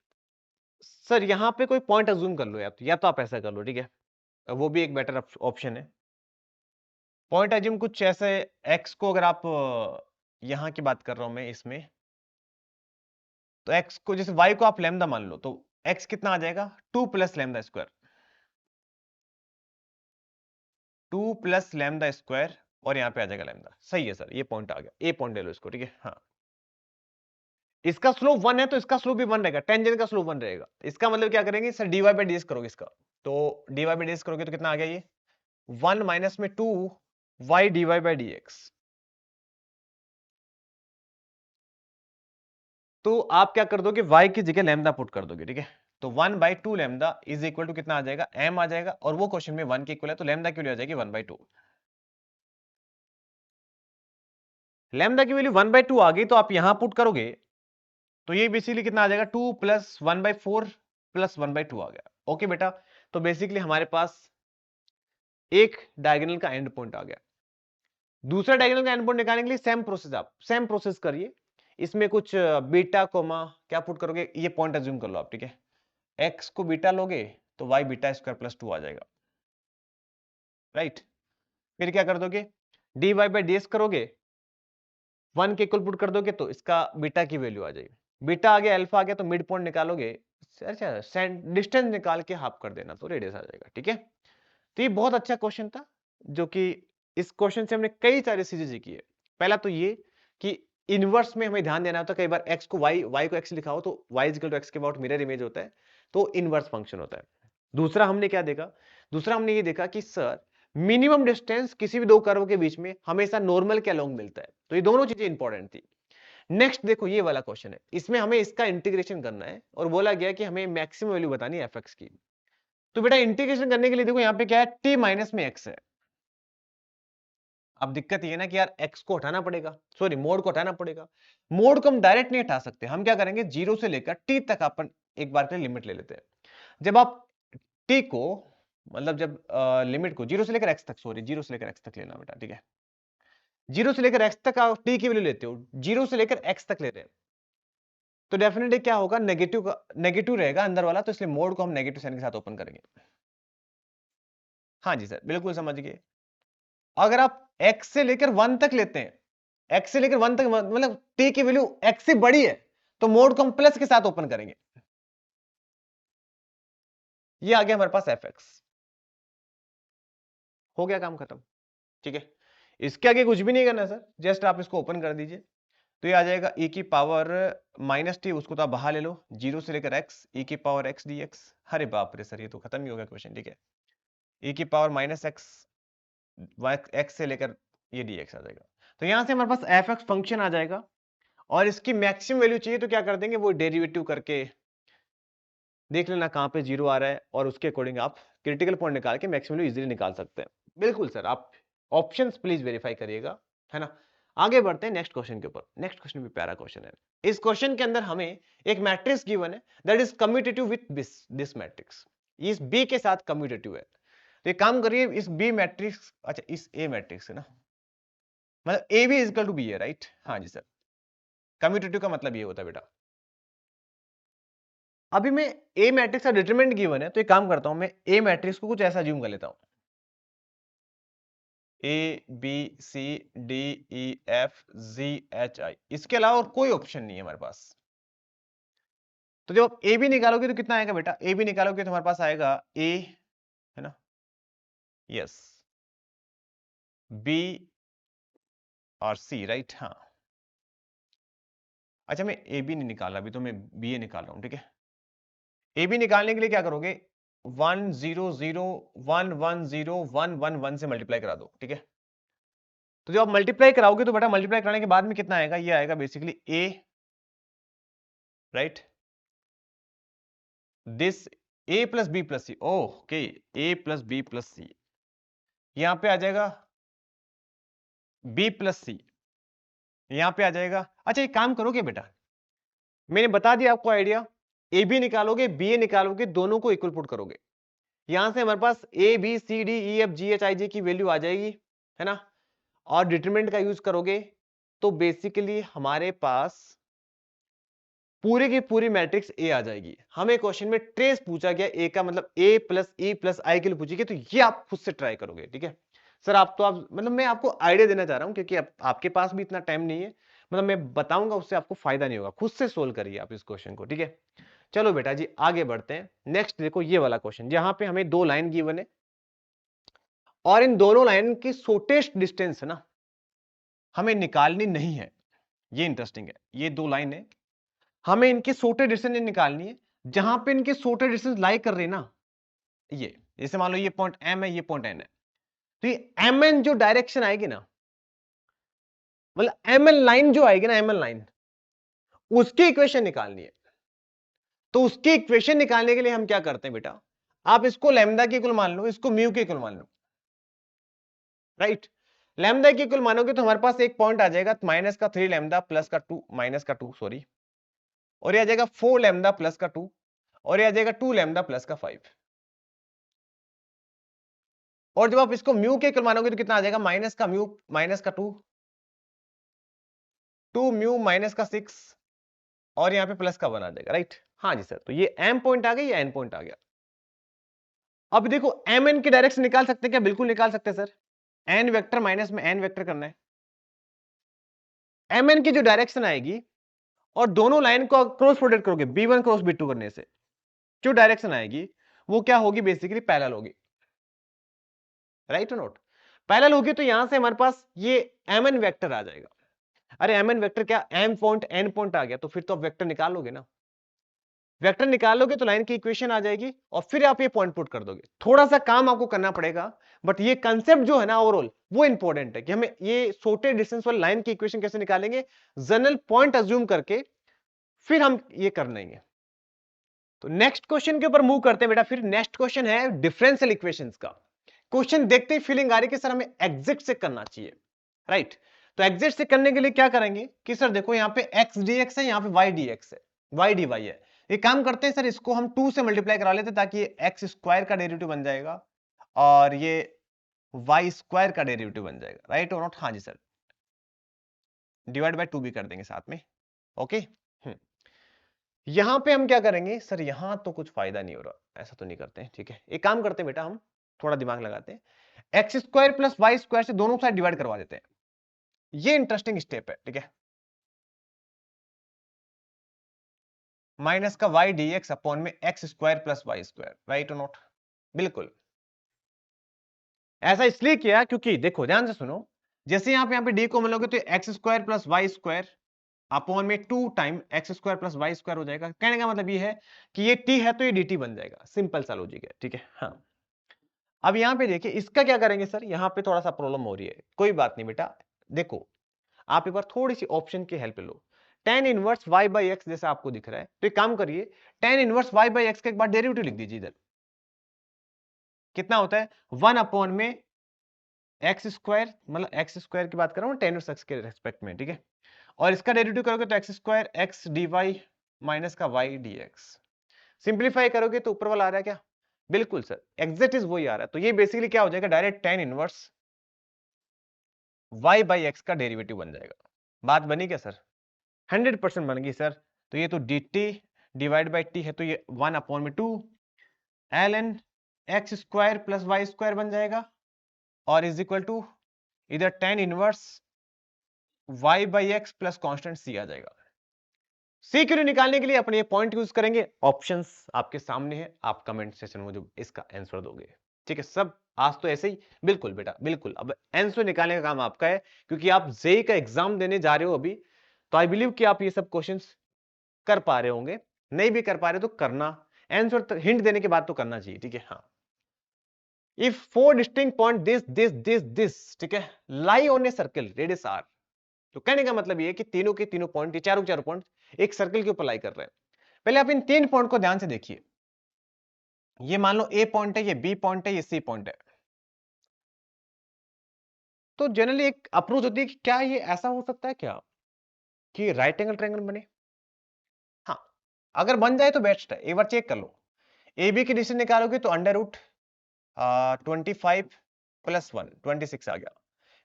Speaker 1: सर यहां पे कोई पॉइंट अज्यूम कर लो, या तो आप ऐसा कर लो, ठीक है, वो भी एक बेटर ऑप्शन है। पॉइंट अज्यूम कुछ ऐसे, x को अगर आप यहां की बात कर रहा हूं मैं इसमें, तो x को जैसे y को आप लैम्डा मान लो, तो x कितना आ जाएगा, 2 plus lambda square, 2 plus lambda square, और यहां पे आ जाएगा लैम्डा। सही है सर, ये पॉइंट आ गया, ए पॉइंट ले लो इसको, ठीक है। हाँ, इसका स्लोप 1 है तो इसका स्लोप भी 1 रहेगा, टेंजेंट का स्लोप 1 रहेगा। इसका मतलब क्या करेंगे सर, dy बाई ds करोगे इसका, तो dy बाई ds करोगे तो कितना आ गया ये, 1 माइनस में 2 y dy बाई dx। तो आप क्या कर दोगे, y की जगह लैम्डा पुट कर दोगे, ठीक है। तो 1/2 लैम्डा इज इक्वल टू कितना आ जाएगा, m आ जाएगा, और वो क्वेश्चन में 1 के इक्वल है, तो लैम्डा की वैल्यू आ जाएगी 1/2। लैम्डा की वैल्यू 1/2 आ गई, तो आप यहां पुट करोगे तो ये बेसिकली कितना आ जाएगा, 2 प्लस 1/4 प्लस 1/2 आ गया। ओके बेटा, तो बेसिकली हमारे पास एक डायगोनल का एंड पॉइंट आ गया। दूसरा डायगोनल का एंड पॉइंट निकालने के लिए सेम प्रोसेस, आप सेम प्रोसेस करिए। इसमें कुछ बीटा कोमा क्या पुट करोगे, ये पॉइंट अज्यूम कर लो आप, ठीक है। एक्स को बीटा लोगे तो वाई बीटा स्क्वायर प्लस 2 आ जाएगा, राइट। फिर क्या कर दोगे, d y by d s करोगे, 1 के इक्वल पुट कर दोगे तो इसका बीटा की वैल्यू आ जाएगी। बीटा आ गया, अल्फा आ गया, तो मिड पॉइंट निकालोगे, अच्छा डिस्टेंस निकाल के हाफ कर देना तो रेडियस आ जाएगा, ठीक है। तो ये बहुत अच्छा क्वेश्चन था, जो कि इस क्वेश्चन से हमने कई सारी चीजें सीखी है। पहला तो ये कि इनवर्स में हमें ध्यान देना होता है, कई बार x को y को x लिखा हो तो y is equal to x के अबाउट मिरर इमेज होता है, तो इनवर्स फंक्शन होता है। दूसरा हमने क्या देखा, दूसरा हमने ये देखा कि सर मिनिमम डिस्टेंस किसी भी दो कर्व के बीच में हमेशा नॉर्मल के अलोंग मिलता है, तो ये दोनों चीजें इंपॉर्टेंट थी। नेक्स्ट देखो ये वाला क्वेश्चन है, इसमें हमें इसका इंटीग्रेशन करना है, और बोला गया कि हमें मैक्सिमम वैल्यू बतानी है एफ की। तो बेटा इंटीग्रेशन करने के लिए देखो यहाँ पे क्या है, t माइनस में x है। अब दिक्कत ये ना कि यार x को हटाना पड़ेगा, सॉरी मोड को हटाना पड़ेगा। मोड को हम डायरेक्ट नहीं हटा सकते, हम क्या करेंगे, 0 से लेकर t तक अपन एक बार के लिए लिमिट ले लेते हैं। जब आप t को, मतलब जब लिमिट को 0 से लेकर x तक, सॉरी 0 से लेकर x तक लेना बेटा, ठीक है। 0 से लेकर x तक आप t की वैल्यू लेते हो, 0 से लेकर x तक ले रहे हैं, तो डेफिनेटली क्या होगा, नेगेटिव रहेगा अंदर वाला, तो इसलिए मोड को हम नेगेटिव साइन के साथ ओपन करेंगे। हाँ जी सर, बिल्कुल समझ गए। अगर आप x से लेकर 1 तक लेते हैं, x से लेकर 1 तक मतलब t की वैल्यू x से बड़ी है, तो मोड को हम प्लस के साथ ओपन करेंगे। ये आ गया हमारे पास fx, हो गया काम खत्म, ठीक है। इसके आगे कुछ भी नहीं करना सर, जस्ट आप इसको ओपन कर दीजिए। तो ये आ जाएगा e की पावर माइनस टी, उसको तो आप बाहर ले लो, 0 से लेकर x e की पावर x dx। अरे बाप रे सर, ये तो खत्म ही हो गया क्वेश्चन। ठीक है, e की पावर माइनस x, x से लेकर ये dx आ जाएगा। तो यहां से हमारे पास fx फंक्शन आ जाएगा, और इसकी मैक्सिमम वैल्यू चाहिए तो क्या कर देंगे, वो डेरिवेटिव करके देख लेना कहां पे जीरो आ रहा है, और उसके अकॉर्डिंग आप क्रिटिकल पॉइंट निकाल के मैक्सिमम वैल्यू इजीली निकाल सकते हैं। बिल्कुल सर, आप ऑप्शंस प्लीज वेरीफाई करिएगा, है ना। आगे बढ़ते हैं नेक्स्ट क्वेश्चन के ऊपर। नेक्स्ट क्वेश्चन भी प्यारा क्वेश्चन है। इस क्वेश्चन के अंदर हमें एक मैट्रिक्स गिवन है that is commutative with this matrix, इस बी के साथ कम्यूटेटिव है। तो एक काम करिए, इस बी मैट्रिक्स, अच्छा इस ए मैट्रिक्स है ना, मतलब A B is equal to B है, राइट। हाँ जी सर, कम्यूटेटिव का मतलब ये होता है बेटा। अभी मैं ए मैट्रिक्स का डिटरमिनेंट गिवन है, तो एक काम करता हूं, मैं ए मैट्रिक्स को कुछ ऐसा ज्यूम कर लेता हूं, A B C D E F G H I, इसके अलावा और कोई ऑप्शन नहीं है हमारे पास। तो जब आप ए बी निकालोगे तो कितना आएगा बेटा, ए बी निकालोगे तो हमारे पास आएगा ए, है ना, यस, बी और सी, राइट। हाँ, अच्छा मैं ए बी नहीं निकाला अभी, तो मैं बी ए निकाल रहा हूं, ठीक है। ए बी निकालने के लिए क्या करोगे, 1 0 0 1 1 0 1 1 1 से मल्टीप्लाई करा दो, ठीक है। तो जब आप मल्टीप्लाई कराओगे तो बेटा मल्टीप्लाई कराने के बाद में कितना आएगा, ये आएगा basically A, right, this A plus B plus C, okay, A plus B plus C, यहां पे आ जाएगा बी प्लस सी, यहां पे आ जाएगा। अच्छा एक काम करोगे बेटा, मैंने बता दिया आपको आइडिया, ए बी निकालोगे बी ए निकालोगे, दोनों को इक्वल पुट करोगे, यहां से हमारे पास A B C D E F G H I J की वैल्यू आ जाएगी, है ना, और डिटरमिनेंट का यूज करोगे तो बेसिकली हमारे पास पूरी की पूरी मैट्रिक्स ए आ जाएगी। हमें क्वेश्चन में ट्रेस पूछा गया, ए का मतलब ए प्लस ई प्लस आई के लिए पूछी गई, तो ये आप खुद से ट्राई करोगे, ठीक है सर। आप तो आप मतलब मैं आपको आइडिया देना चाह रहा हूं, क्योंकि आपके पास भी इतना टाइम नहीं है, मतलब मैं बताऊंगा उससे आपको फायदा नहीं होगा, खुद से सोल्व करिए आप इस क्वेश्चन को, ठीक है। चलो बेटा जी आगे बढ़ते हैं। नेक्स्ट देखो ये वाला क्वेश्चन, जहां पे हमें दो लाइन गिवन है, और इन दोनों लाइन की शॉर्टेस्ट डिस्टेंस है ना, हमें निकालनी नहीं है। ये इंटरेस्टिंग है, ये दो लाइन है, हमें इनकी शॉर्टेस्ट डिस्टेंस निकालनी है। जहां पे इनकी शॉर्टेस्ट डिस्टेंस लाई कर रही है ना, ये जैसे मान लो ये पॉइंट एम है, ये पॉइंट एन है, तो ये एम एन जो डायरेक्शन आएगी ना, मतलब एम एन लाइन जो आएगी ना, एम एन लाइन, उसकी इक्वेशन निकालनी है। तो उसकी इक्वेशन निकालने के लिए हम क्या करते हैं बेटा, आप इसको लैम्डा की इक्वल मान लो, इसको म्यू की इक्वल मान लो, राइट। लैम्डा की इक्वल मानोगे तो हमारे पास एक पॉइंट आ जाएगा माइनस का 3 लैम्डा प्लस का 2 माइनस का 2 सॉरी, और ये आ जाएगा 4 लैम्डा प्लस का 2, और ये आ जाएगा 2 लैम्डा प्लस का 5। और जब आप इसको म्यू के इक्वल मानोगे तो कितना आ जाएगा, माइनस का म्यू माइनस का 2, 2 म्यू माइनस का 6, और यहां पे प्लस का 1 आ जाएगा, राइट। हाँ जी सर, तो ये एम पॉइंट आ गया, ये एन पॉइंट आ गया। अब देखो एम एन की डायरेक्शन निकाल सकते हैं क्या, बिल्कुल निकाल सकते हैं सर। एन वेक्टर माइनस में एन वेक्टर करना है, एम एन की जो डायरेक्शन आएगी, और दोनों लाइन को क्रॉस प्रोडक्ट करोगे B1 क्रॉस B2 करने से, जो डायरेक्शन आएगी वो क्या होगी, बेसिकली पैरेलल होगी, राइट और नोट। पैरेलल होगी तो यहां से हमारे पास ये एम एन वेक्टर आ जाएगा। अरे एम एन वेक्टर क्या, एम पॉइंट एन पॉइंट आ गया, तो फिर तो आप वेक्टर निकालोगे ना, वेक्टर निकालोगे तो लाइन की इक्वेशन आ जाएगी, और फिर आप ये पॉइंट पुट कर दोगे। थोड़ा सा काम आपको करना पड़ेगा, बट ये कंसेप्ट जो है ना ओवरऑल वो इंपॉर्टेंट है, कि हमें ये शॉर्टेस्ट डिस्टेंस वाली लाइन की इक्वेशन कैसे निकालेंगे, जनरल पॉइंट अज्यूम करके फिर हम ये कर लेंगे। तो नेक्स्ट क्वेश्चन के ऊपर मूव करते हैं बेटा। फिर नेक्स्ट क्वेश्चन है डिफरेंशियल इक्वेशंस का। क्वेश्चन देखते ही फीलिंग आ रही है कि सर हमें एग्जिट से करना चाहिए, राइट। तो एग्जिट से करने के लिए क्या करेंगे कि सर देखो यहाँ पे एक्स डीएक्स है, यहाँ पे वाई डीएक्स है, वाई डी वाई है। एक काम करते हैं सर, इसको हम 2 से मल्टीप्लाई करा लेते हैं, ताकि ये एक्स स्क्वायर का डेरिवेटिव बन जाएगा और ये वाई स्क्वायर का डेरिवेटिव बन जाएगा, राइट और नॉट। हाँ जी सर, डिवाइड बाय 2 भी कर देंगे साथ में, ओके। यहां पे हम क्या करेंगे सर, यहां तो कुछ फायदा नहीं हो रहा, ऐसा तो नहीं करते हैं, ठीक है। एक काम करते हैं बेटा, हम थोड़ा दिमाग लगाते हैं, x square plus y square से दोनों साइड डिवाइड करवा देते हैं। ये इंटरेस्टिंग स्टेप है, ठीक है। माइनस का वाई डी एक्स अपॉन में x square plus y square, right और नॉट। बिल्कुल ऐसा इसलिए किया क्योंकि देखो ध्यान से सुनो, जैसे यहाँ पे डी को मिलोगे तो x square plus y square, upon में 2 time x square plus y square हो जाएगा। कहने का मतलब ये है कि ये t है तो ये dt बन जाएगा। सिंपल सा लॉजिक है, ठीक है। हाँ, अब यहां पे देखिए इसका क्या करेंगे सर, यहां पे थोड़ा सा प्रॉब्लम हो रही है। कोई बात नहीं बेटा, देखो आप एक बार थोड़ी सी ऑप्शन की help low. tan inverse y by x जैसा आपको दिख रहा है, तो एक काम करिए, tan inverse y by x का एक बार डेरिवेटिव लिख दीजिए इधर। कितना होता है 1 अपॉन में एक्स स्क्वायर, मतलब एक्स स्क्वायर की बात कर रहा हूं tan इनवर्स एक्स के रेस्पेक्ट में, ठीक है। और इसका डेरिवेटिव करोगे तो x square x d y minus का वाई डी एक्स। सिंप्लीफाई करोगे तो ऊपर वाला आ रहा है क्या? बिल्कुल सर, एग्जैक्ट इज वही आ रहा है। तो ये बेसिकली क्या हो जाएगा, direct tan inverse y by x का डेरिवेटिव बन जाएगा। बात बनी क्या सर? 100% बन गई सर। तो ये तो dt डिवाइड बाई टी है, तो ये 1 अपॉन में 2 ln x square plus y square बन जाएगा, और इज इक्वल टू इधर tan inverse y by x plus constant c आ जाएगा। सी क्यू निकालने के लिए अपने ये पॉइंट यूज करेंगे। ऑप्शंस आपके सामने है, आप कमेंट सेक्शन में जो इसका आंसर दोगे, ठीक है। सब आज तो ऐसे ही, बिल्कुल बेटा बिल्कुल। अब आंसर निकालने का काम आपका है, क्योंकि आप जेई का एग्जाम देने जा रहे हो अभी, तो आई बिलीव कि आप ये सब क्वेश्चंस कर पा रहे होंगे। नहीं भी कर पा रहे तो करना, आंसर हिंट देने के बाद तो करना चाहिए, ठीक है। हाँ, इफ 4 डिस्टिंक्ट पॉइंट दिस, ठीक है, lie on a circle radius r. तो कहने का मतलब ये है कि तीनों के तीनों पॉइंट, ये चारों चारों पॉइंट एक सर्कल के ऊपर लाई कर रहे हैं। पहले आप इन 3 पॉइंट को ध्यान से देखिए। ये मान लो ए पॉइंट है, ये बी पॉइंट है, ये सी पॉइंट है। तो जनरली एक अप्रोच होती है कि क्या ये ऐसा हो सकता है क्या कि राइट एंगल ट्रायंगल बने? हाँ, अगर बन जाए तो बेस्ट है, एक बार चेक कर लो। ए बी की डिस्टेंस निकालोगे तो अंडर रूट 25 प्लस 1 26 आ गया।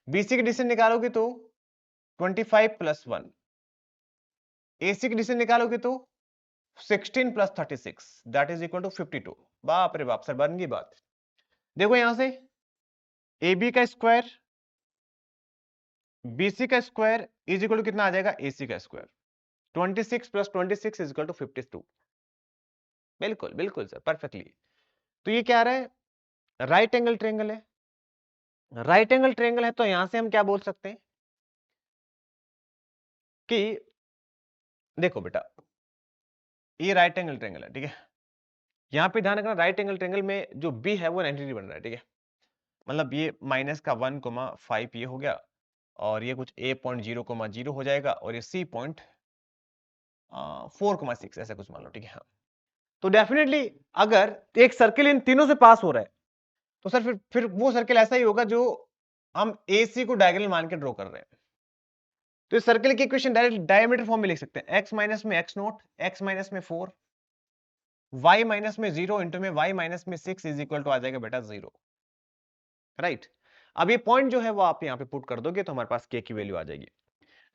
Speaker 1: बीसी की डिस्टेंस निकालोगे तो 25 प्लस 1। एसी की डिस्टेंस निकालोगे तो 16 plus 36 that is equal to 52। बाप रे बाप सर, बन गई बात। देखो यहां से ए बी का स्क्वायर बीसी का स्क्वायर इज इक्वल टू कितना आ जाएगा, एसी का square. 26 plus 26 is equal to 52। बिल्कुल बिल्कुल सर, परफेक्टली। तो ये क्या आ रहा है, राइट एंगल ट्रायंगल है। राइट एंगल ट्रायंगल है तो यहां से हम क्या बोल सकते हैं कि देखो बेटा, ये राइट एंगल ट्रायंगल है, ठीक है। यहां पे ध्यान रखना, राइट एंगल ट्रायंगल में जो बी है वो 90 डिग्री बन रहा है, ठीक है। मतलब ये माइनस का 1,5 ये हो गया, और ये कुछ a पॉइंट 0,0 हो जाएगा, और ये c पॉइंट 4,6 ऐसा कुछ मान लो, ठीक है। हाँ, तो डेफिनेटली अगर एक सर्किल इन तीनों से पास हो रहा है, तो सर फिर वो सर्किल ऐसा ही होगा जो हम ए सी को डायगोनल मान के ड्रॉ कर रहे हैं। तो इस सर्किल की इक्वेशन डायरेक्ट डायमीटर फॉर्म में लिख सकते हैं, x माइनस में x नोट, x माइनस में 4, y माइनस में 0 इंटू में y माइनस में 6 इज इक्वल टू आ जाएगा बेटा 0, राइट। अब ये पॉइंट जो है वो आप यहाँ पे पुट कर दोगे तो हमारे पास k की वैल्यू आ जाएगी।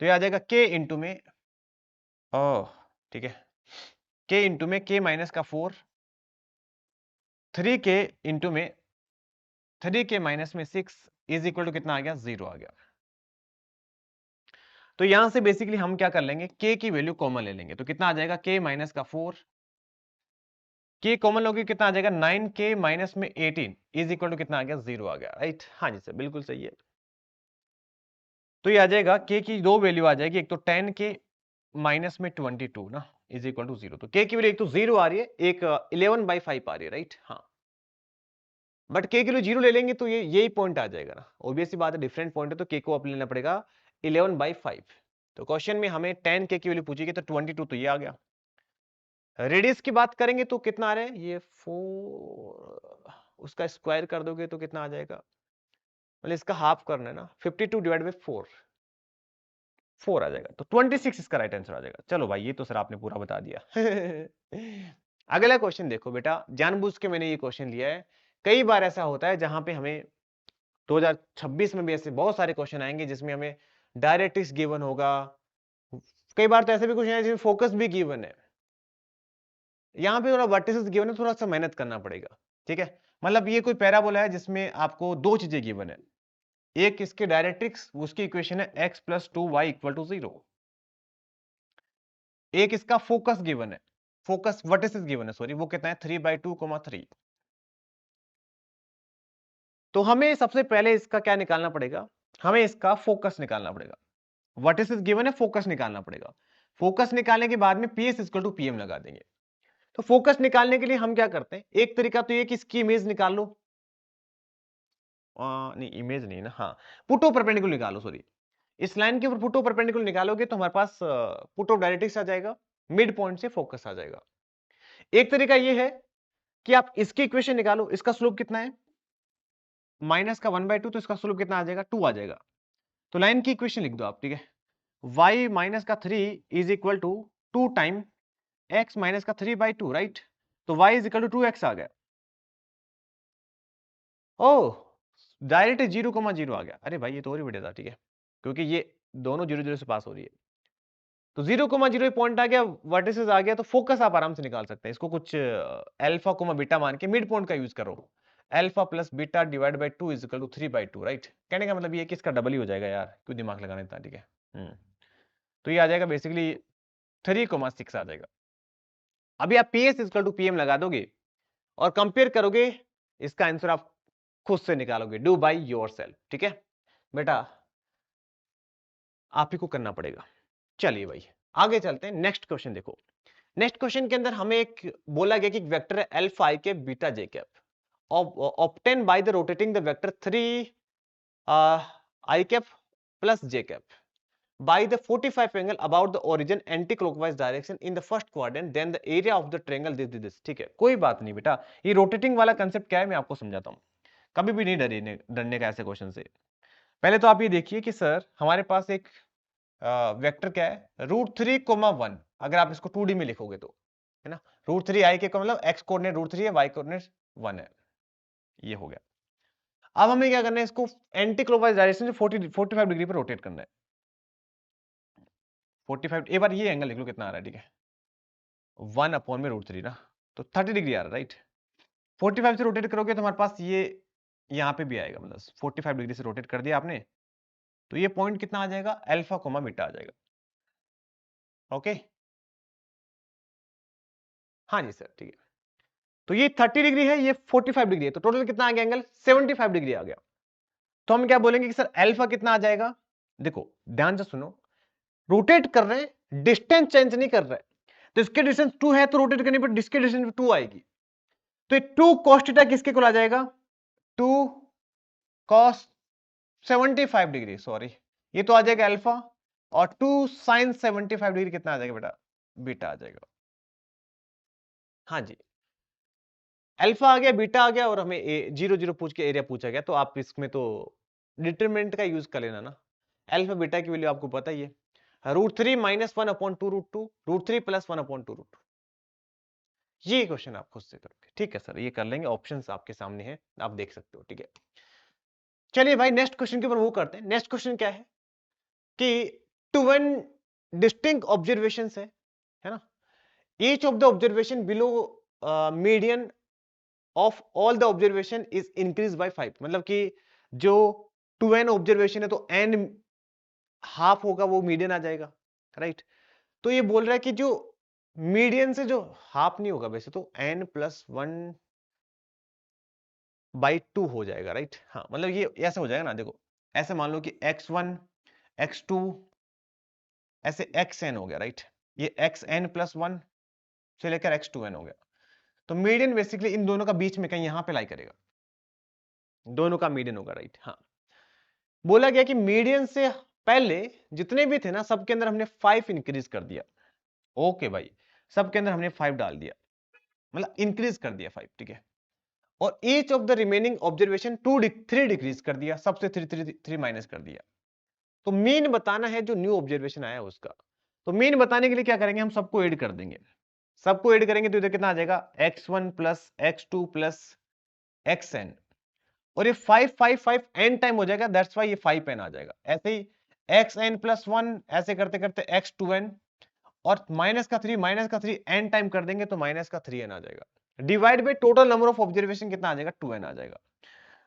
Speaker 1: तो ये आ जाएगा k इंटू में, ओह ठीक है, k इंटू में k माइनस का 4, 3k इंटू में 3k माइनस में 6 इज इक्वल टू कितना आ गया, 0 आ गया। तो यहां से बेसिकली हम क्या कर लेंगे, k की वैल्यू कॉमन ले लेंगे, तो कितना आ जाएगा, k माइनस का 4, k कॉमन लोगे कितना आ जाएगा, 9k माइनस में 18 इज इक्वल टू कितना आ गया, 0 आ गया, राइट। हाँ जी सर, बिल्कुल सही है। तो ये आ जाएगा, k की दो वैल्यू आ जाएगी, एक तो 10k माइनस में 22 ना इज इक्वल टू 0। तो k की वैल्यू एक तो 0 आ रही है, एक 11/5 आ रही है, राइट। हाँ, बट k के लिए 0 ले लेंगे तो ये यही पॉइंट आ जाएगा ना, ऑब्वियस सी बात है, डिफरेंट पॉइंट है तो k को आप लेना पड़ेगा 11/5। तो क्वेश्चन में हमें 10k की वैल्यू पूछी गई, तो 22 तो ये आ गया। रेडियस की बात करेंगे तो कितना आ रहा है, ये 4, उसका स्क्वायर कर दोगे तो कितना आ जाएगा, मतलब इसका हाफ करना है ना, 52 डिवाइड बाई 4 आ जाएगा, तो 26 इसका राइट आंसर आ जाएगा। चलो भाई, ये तो सर आपने पूरा बता दिया। अगला क्वेश्चन देखो बेटा, जानबूझ के मैंने ये क्वेश्चन लिया है। कई बार ऐसा होता है जहां पे हमें 2026 में भी ऐसे बहुत सारे क्वेश्चन आएंगे जिसमें हमें डायरेक्ट्रिक्स गिवन होगा। कई बार तो ऐसे भी क्वेश्चन है जिसमें फोकस भी गिवन है। यहाँ पे थोड़ा वर्टिसेस गिवन है, थोड़ा सा मेहनत करना पड़ेगा, ठीक है। मतलब ये कोई पैराबोला है जिसमें आपको दो चीजें गिवन है, एक इसके डायरेक्ट्रिक्स, उसकी इक्वेशन है x plus 2y equal to 0, एक इसका फोकस गिवन है, फोकस वर्टिसेस गिवन है, सॉरी, वो कितना है 3/2,3। तो हमें सबसे पहले इसका क्या निकालना पड़ेगा, हमें इसका फोकस निकालना पड़ेगा। व्हाट इज गिवन है, फोकस निकालना पड़ेगा। फोकस निकालने के बाद में पीएस इक्वल टू पीएम लगा देंगे। तो फोकस निकालने के लिए हम क्या करते हैं, एक तरीका तो ये कि इसकी इमेज निकाल लो, नहीं इमेज नहीं ना, हाँ पुटो परपेंडिकुलर निकालो, सॉरी इस लाइन के ऊपर पुटो परपेंडिकुलर निकालोगे तो हमारे पास पुटो डायरेक्ट्रिक्स आ जाएगा, मिड पॉइंट से फोकस आ जाएगा। एक तरीका ये है कि आप इसकी इक्वेशन निकालो, इसका स्लोप कितना है माइनस का 1/2, तो इसका स्लोप कितना आ जाएगा 2 आ जाएगा। तो लाइन की इक्वेशन लिख दो आप, ठीक है, y माइनस का 3 is equal to 2 time x minus का 3/2, राइट। तो y is equal to 2x आ गया। ओह, डायरेक्ट 0,0 आ गया। अरे भाई ये तो और ही बढ़िया था, ठीक है, क्योंकि ये दोनों 0 0 से पास हो रही है। तो 0,0 पॉइंट आ गया, वर्टिसेस आ गया, तो फोकस आप आराम से निकाल सकते हैं। इसको कुछ अल्फा कोमा बीटा मान के मिड पॉइंट का यूज करो, alpha plus beta divide by 2 is equal to 3/2, right. कहने का मतलब ये कि इसका डबल ही हो जाएगा यार, क्यों दिमाग लगाना इतना, ठीक है। तो ये आ जाएगा बेसिकली 3,6 आ जाएगा। अभी आप पीएस इक्वल टू पीएम लगा दोगे और कंपेयर करोगे, इसका आंसर आप खुद से निकालोगे, डू बाय योरसेल्फ, ठीक है बेटा, आप ही को करना पड़ेगा। चलिए भाई आगे चलते हैं, नेक्स्ट क्वेश्चन देखो। नेक्स्ट क्वेश्चन के अंदर हमें एक बोला गया कि वेक्टर है alpha I cap beta J cap obtain by the rotating the vector 3 I cap plus J cap by the 45 angle about the origin anti-clockwise direction in the first quadrant, then the area of the triangle this, ठीक है। कोई बात नहीं बेटा, ये rotating वाला concept क्या है मैं आपको समझाता हूं, कभी भी नहीं डरने का ऐसे क्वेश्चन से। पहले तो आप ये देखिए कि सर हमारे पास एक वेक्टर क्या है, √3,1, अगर आप इसको 2D में लिखोगे तो, है ना, √3 आई के का मतलब x कोऑर्डिनेट √3 है, y कोऑर्डिनेट 1 है, ये हो गया। अब हमें क्या करना है, इसको एंटी क्लॉकवाइज डायरेक्शन से 45 डिग्री पर रोटेट करना है। 45, एक बार ये एंगल लिख लो कितना आ रहा है, ठीक है, 1/√3 ना, तो 30 डिग्री आ रहा है, राइट। 45 से रोटेट करोगे तो हमारे पास ये यहाँ पे भी आएगा, मतलब 45 डिग्री से रोटेट कर दिया आपने, तो ये पॉइंट कितना आ जाएगा, अल्फा कोमा बीटा आ जाएगा। ओके, हाँ जी सर, ठीक है। तो ये 30 डिग्री है, ये 45 डिग्री है, तो टोटल कितना आ गया एंगल, 75 डिग्री आ गया। तो हम क्या बोलेंगे कि सर अल्फा कितना आ जाएगा, देखो ध्यान से सुनो, रोटेट कर रहे हैं, डिस्टेंस चेंज नहीं कर रहे, तो इसके डिस्टेंस 2 है तो रोटेट करने पर इसके डिस्टेंस 2 आएगी, तो 2 cos थीटा किसके को आ जाएगा, 2 cos 75 डिग्री, सॉरी ये तो आ जाएगा अल्फा, और 2 sin 75 डिग्री कितना आ जाएगा बेटा, बीटा आ जाएगा। हाँ जी, अल्फा आ गया, बीटा आ गया, और हमें 0 0 पूछ के एरिया पूछा गया, तो आप इसमें तो डिटरमिनेंट का यूज कर लेना ना। अल्फा बीटा की वैल्यू आपको पता ही है, √3 - 1/2√2, √3 + 1/2√2। ये क्वेश्चन आप खुद से करोगे, ठीक है सर, ये कर लेंगे, ऑप्शंस आपके सामने हैं, आप देख सकते हो, ठीक है। चलिए भाई नेक्स्ट क्वेश्चन के ऊपर मूव करते हैं। नेक्स्ट क्वेश्चन क्या है कि टू वन डिस्टिंक्ट ऑब्जर्वेशन है ना, each of the observation below median of all the observation is increase by 5, मतलब कि जो 2n ऑब्जर्वेशन है तो n हाफ होगा, वो मीडियन आ जाएगा, राइट। तो ये बोल रहा है कि जो मीडियन से जो हाफ नहीं होगा वैसे तो n+1/2 हो जाएगा, राइट। हाँ मतलब ये ऐसे हो जाएगा ना, देखो ऐसे मान लो कि x1 x2 ऐसे xn हो गया, राइट, ये xn+1 से लेकर x2n हो गया, तो मीडियन बेसिकली इन दोनों का बीच में कहीं यहां पे लाई करेगा, दोनों का मीडियन होगा, राइट। हाँ, बोला गया कि मीडियन से पहले जितने भी थे ना सबके अंदर हमने 5 इंक्रीज कर दिया। ओके भाई, सबके अंदर हमने 5 डाल दिया, मतलब इंक्रीज कर दिया 5, ठीक है। और each of the remaining observation 3 decrease कर दिया, सबसे 3 माइनस कर दिया। तो मीन बताना है जो न्यू ऑब्जर्वेशन आया उसका। तो मीन बताने के लिए क्या करेंगे, हम सबको ऐड कर देंगे, सबको ऐड करेंगे तो इधर कितना आ जाएगा, x1 plus x2 plus xn, और ये 5 5 5 n टाइम हो जाएगा, दैट्स वाई ये 5n आ जाएगा। ऐसे ही xn+1 ऐसे करते करते x2n, और माइनस का 3 n टाइम कर देंगे तो माइनस का 3n आ जाएगा, divide by total number of observation कितना आ जाएगा, 2n आ जाएगा।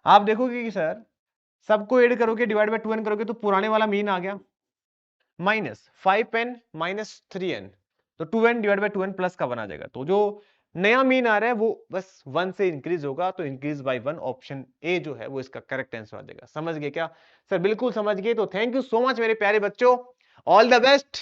Speaker 1: आप देखोगे कि सर सबको ऐड करोगे डिवाइड बाय 2n करोगे तो पुराने वाला मीन आ गया -5n - 3n, तो 2n divide by 2n plus का 1 आ जाएगा। तो जो नया मीन आ रहा है वो बस 1 से इंक्रीज होगा, तो इंक्रीज बाय 1 ऑप्शन ए जो है वो इसका करेक्ट आंसर आ जाएगा। समझ गए क्या सर, बिल्कुल समझ गए। तो थैंक यू सो मच मेरे प्यारे बच्चों। All the best.